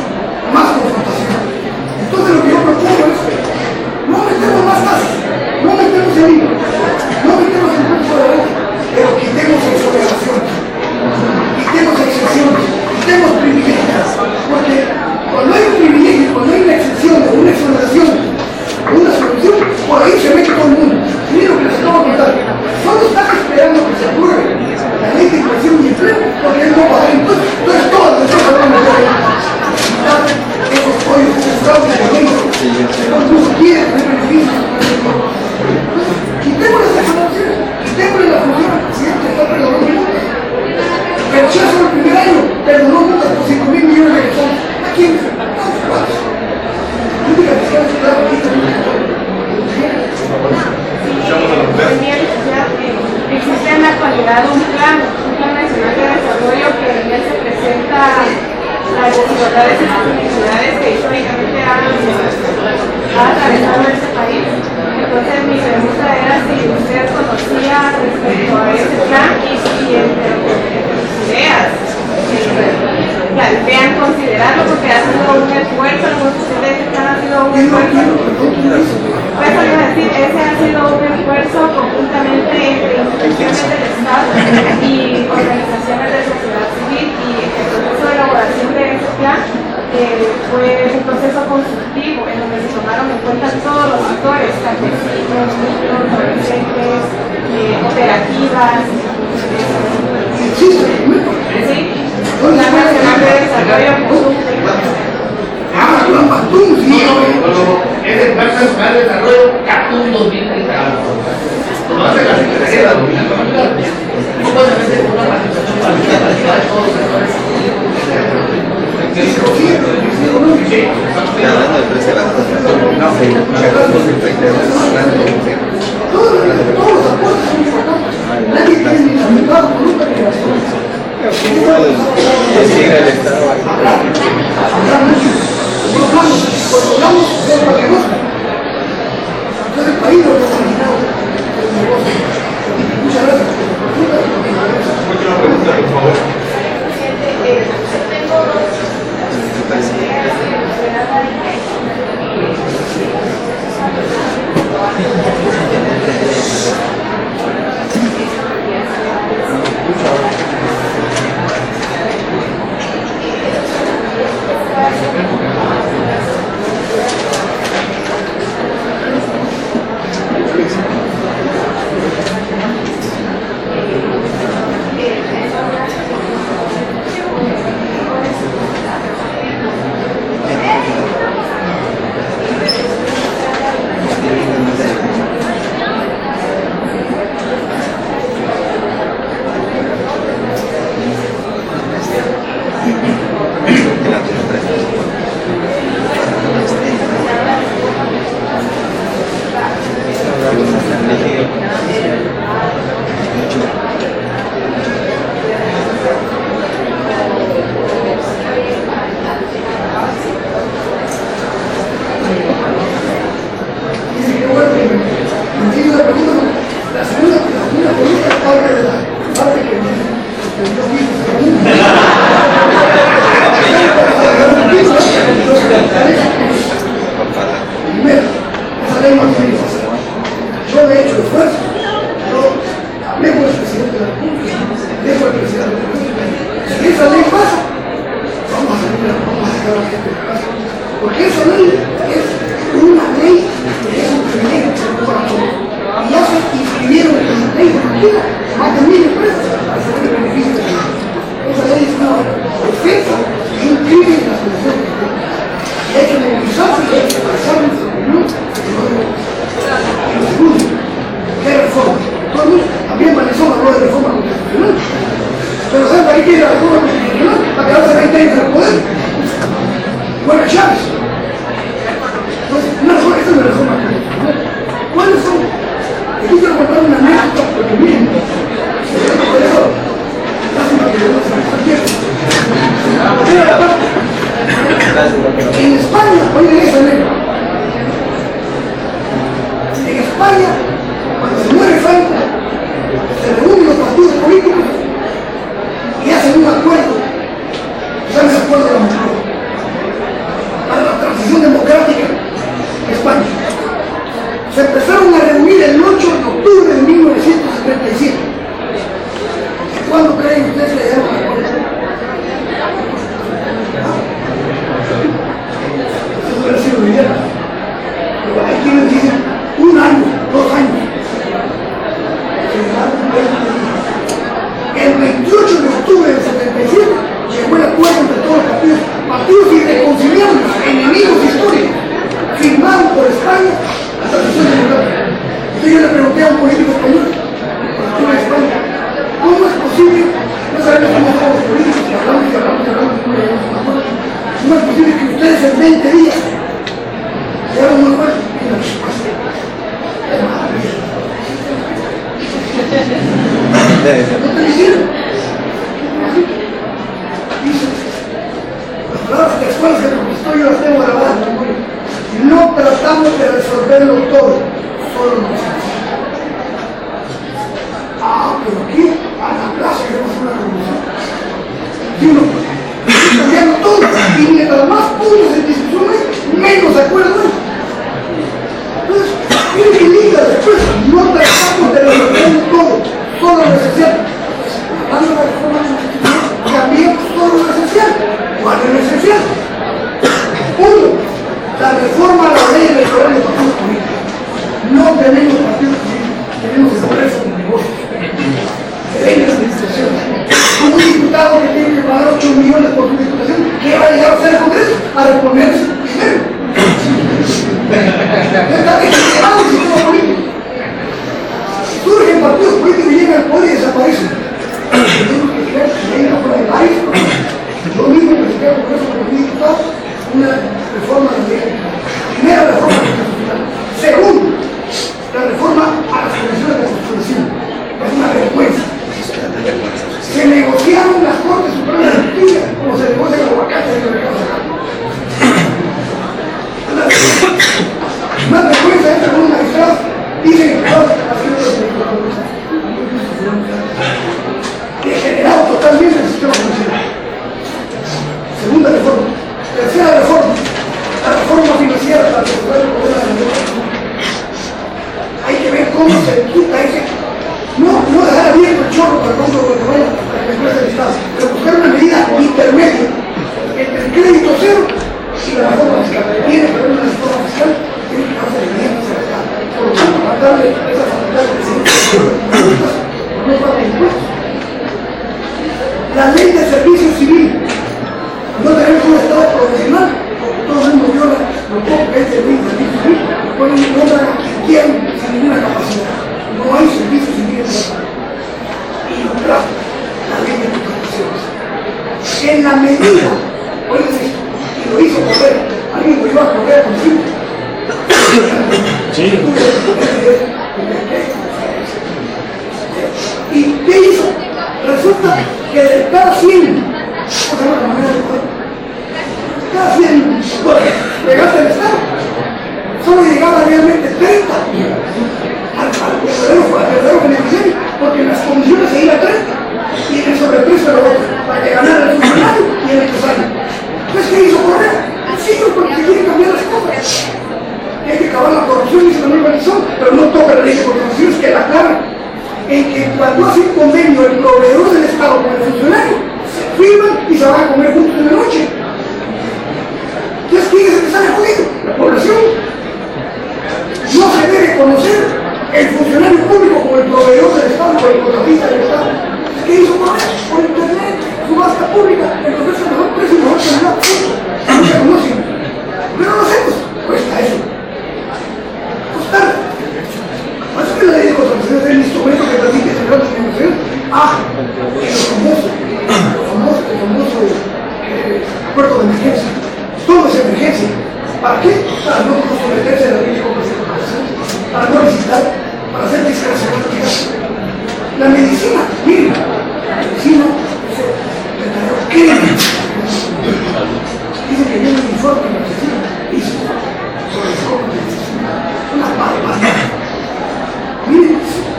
más confrontación. Entonces lo que yo propongo es, no metemos más tasas, no metemos el IVA, no metemos el impuesto de la renta, pero quitemos exoneraciones, quitemos exenciones, quitemos privilegios. Porque cuando hay un privilegio, cuando hay una exención o una exoneración, una solución, por ahí se mete todo el mundo. Miren lo que les acabo de contar. Solo están esperando que se apruebe la ley de inversión y empleo porque él no paga impuestos. Entonces todas las empresas van a meter esos pollos, esos fraudes de ley. No quieren tener beneficios. Quitemos las exoneraciones, quitemos la función al presidente, está perdonando multas. Pero ya solo el primer año perdonó multas por 5.000 millones de pesos. ¿A quién? Existe en la actualidad un plan nacional de desarrollo que en él se presenta las desigualdades y las inequidades que históricamente han atravesado este país. Entonces mi pregunta era si usted conocía respecto a ese plan y si entre sus ideas plantean considerarlo, porque ha sido un esfuerzo, algunos de ustedes han sido un esfuerzo. Pues voy a decir, ese ha sido un esfuerzo conjuntamente entre instituciones del Estado y organizaciones de sociedad civil, y el proceso de elaboración de ese plan fue un proceso consultivo en donde se tomaron en cuenta todos los actores, campesinos, niños, adolescentes, operativas. Sí. Plan Nacional de Desarrollo Conjunto. Es el Plan Nacional de Desarrollo CATUM 2030. No hace la Secretaría de la Dominación Familiar. No puede hacer una participación participativa de todos los sectores. Hablando del precio de las cosas, no sé, Todos los aportes son importantes. Nadie tiene ni la mitad con un pequeño. llega el Estado Entonces el país lo que ha originado el negocio. Muchas gracias. Última pregunta, por favor. ¿Qué quiere la reforma constitucional? Para quedarse 20 años en el poder. Igual a Chávez. Entonces, esta es una reforma constitucional. ¿Cuáles son? Aquí quiero contar una anécdota, porque miren, por eso, lástima que no se me cualquiera. En España, oigan esa anécdota. En España, cuando se muere Franco, se reúnen los partidos políticos y hacen un acuerdo, se llama el acuerdo de la Moncloa, para la transición democrática en España. Se empezaron a reunir el 8 de octubre de 1977. ¿Cuándo creen ustedes que llegaron a acuerdo? Eso hubiera sido ideal. Pero hay quienes dicen 1 año, 2 años. El 28 de octubre del 77 llegó el acuerdo entre todos los partidos irreconciliables, enemigos históricos, firmados por España la transición democrática. Entonces yo le pregunté a un político español, cuando estuve en España, ¿cómo es posible? No sabemos cómo son los políticos, que hablamos, ¿cómo es posible que ustedes en 20 días llegaron a un acuerdo? Y la respuesta es maravillosa. ¿No te dijeron? Dice, las palabras textuales que conquistó yo las tengo grabadas en memoria. No tratamos de resolverlo todo, solo nos hacemos. Pero aquí, a la plaza, queremos una revolución. Y uno, cambiando todo, y mientras más puntos en discusión hay, menos de acuerdo hay. Entonces, miren qué linda respuesta. No tratamos de resolverlo todo, solo lo esencial. Hablando de la reforma constitucional, cambiamos todo lo esencial. ¿Cuál es lo esencial? Uno, la reforma a la ley electoral de partidos políticos. No tenemos partidos políticos, tenemos empresas de negocios. Deben las licitaciones. Un diputado que tiene que pagar 8 millones por su diputación, ¿qué va a llegar a hacer el Congreso? A reponerse dinero. Está degenerado el sistema político. Surgen partidos políticos y llegan al poder y desaparecen. Tenemos que crear que hay una forma de país. Lo mismo que se crea el Congreso con los diputados, una reforma de la ley. Primera reforma constitucional. Segundo, la reforma a las comisiones de constitución. Es una vergüenza. Se negociaron las Cortes Supremas de Justicia como se negocian los aguacates en el mercado de carne. Una vergüenza entra con un magistrado, dicen que va a hacer degenerado totalmente el sistema judicial. Segunda reforma. Tercera reforma. La reforma financiera para resolver el problema de la deuda. Hay que ver cómo se quita ese. No dejar abierto el chorro para el Banco de Guatemala, para que empresa del Estado, pero buscar una medida intermedia entre el crédito cero y la reforma fiscal. Tiene que haber una reforma fiscal, tiene que hacer evidencia fiscal. Por lo tanto, para darle esa facultad de presidente no paga impuestos. La ley de servicio civil. No tenemos un Estado profesional, porque todo el mundo viola lo poco que es el ley de servicio civil, ponen en contra a quien quieren sin ninguna capacidad. No hay servicio civil en Europa. Y lo trajo la ley de contrataciones. En la medida, oigan esto, y lo hizo Correa, alguien lo iba a Correa consigo. Sí. ¿Y qué hizo? Resulta que de cada 100, cada 100 llegaste al Estado, solo llegaba realmente 30 al verdadero beneficiario, porque en las comisiones se iba a 30 y en el sobreprecio lo otro, para que ganara el funcionario y el empresario. Entonces, ¿qué hizo Correa? Sí, porque se quieren cambiar las cosas. Hay que acabar la corrupción y se lo normalizó, pero no toca la ley de contrataciones que la aclara en que cuando hace un convenio el proveedor del Estado con el funcionario, se firman y se van a comer juntos en la noche. Entonces, ¿quién es el que sale jodido? La población. No se debe conocer el funcionario público como el proveedor del Estado, como el contratista del Estado. ¿Qué hizo Correa? Por internet, subasta pública, el ofrece el mejor precio y mejor calidad. No se conocen. Pero no lo hacemos. Cuesta eso. Costar. Por eso que la ley de contrataciones es el instrumento que permite generar las negociaciones. Que lo famoso. puerto de emergencia. Todo es emergencia. ¿Para qué? Para no comprometerse a la ley de compras, para no licitar, para hacer discrecionalidad. La medicina, miren, la medicina, ¿qué? Dice que viene un informe de la medicina, dice, sobre el cómo de medicina, una barbaridad. Miren,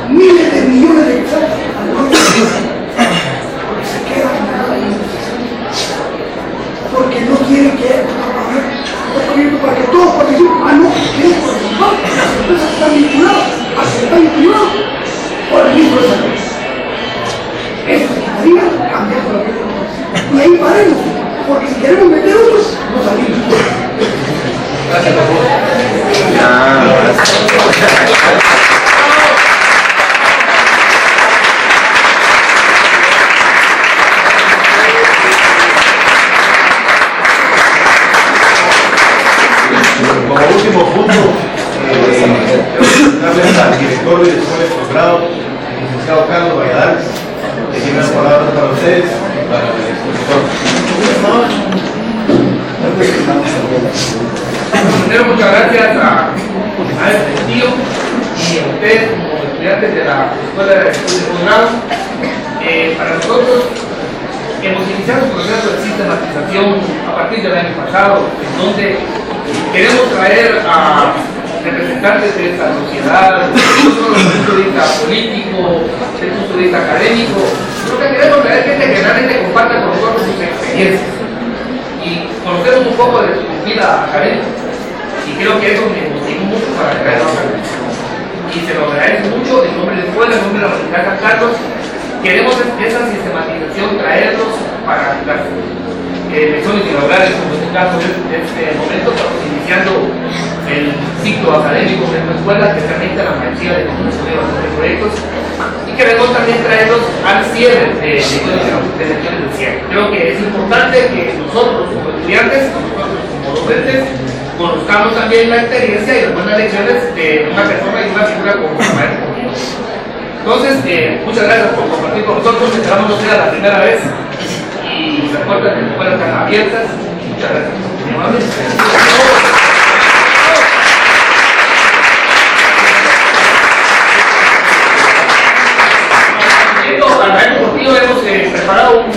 miles de millones de quetzales al norte, porque se quedan en la ley, porque no quieren que haya para que todos participen. No, quieren participar, las empresas están vinculadas al secretario privado por el mismo de salud. Eso se quitaría cambiando la ley. Y ahí paremos, porque si queremos meter otros, no salimos. Gracias, por favor. Como último punto, darles al director de escuela de posgrado, el licenciado Carlos Valladares, que tiene las palabras para ustedes, para el expositor. Primero, muchas gracias a este tío y a ustedes como estudiantes de la Escuela de Estudios de Posgrado. Para nosotros hemos iniciado un proceso de sistematización a partir del año pasado, en donde queremos traer a representantes de esta sociedad, no solo desde el punto de vista político, desde el punto de vista académico, sino que queremos traer gente que realmente comparta con nosotros sus experiencias y conocemos un poco de su vida académica. Y creo que eso me motiva mucho para traerlos acá. Y se lo agradezco mucho en nombre de la escuela, en nombre de la Universidad San Carlos. Queremos esa sistematización, traerlos para las lecciones inaugurales, como en este caso en este momento, estamos iniciando el ciclo académico de nuestra escuela que permite la maestría de los proyectos y queremos también traerlos al cierre de lecciones del cierre. Creo que es importante que nosotros como estudiantes, nosotros como docentes, conozcamos también la experiencia y las buenas lecciones de una persona y una figura como la maestra. Entonces, muchas gracias por compartir con nosotros, esperamos no sea la primera vez y las puertas de la escuela están abiertas. Muchas gracias. Al maestro Portillo hemos preparado un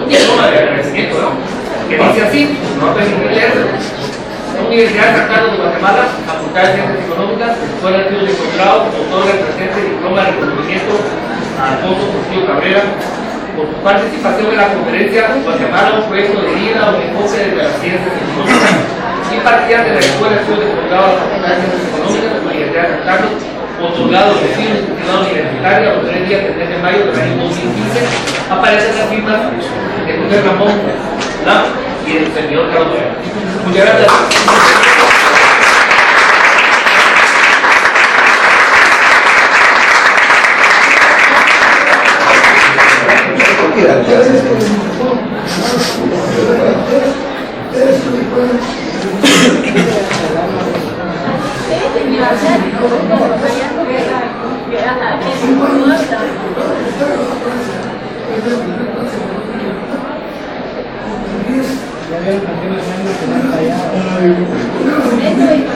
diploma de agradecimiento, ¿no? Que dice así, no tengo que leerlo. Universidad de San Carlos de Guatemala, Facultad de Ciencias Económicas, Escuela de Estudios de Posgrado, otorga el presente diploma de reconocimiento a Alfonso Portillo Cabrera por su participación en la conferencia Guatemala, un proyecto de vida, un enfoque desde las ciencias económicas, impartida de la Escuela de Estudios de Posgrado de la Facultad de Ciencias Económicas de la Universidad de San Carlos, otorgado el vecino de Ciudad Universitaria los 3 días del mes de mayo del año 2015, aparecen las firmas de José Ramón y el servidor Carlos Vega. Muchas gracias. Gracias.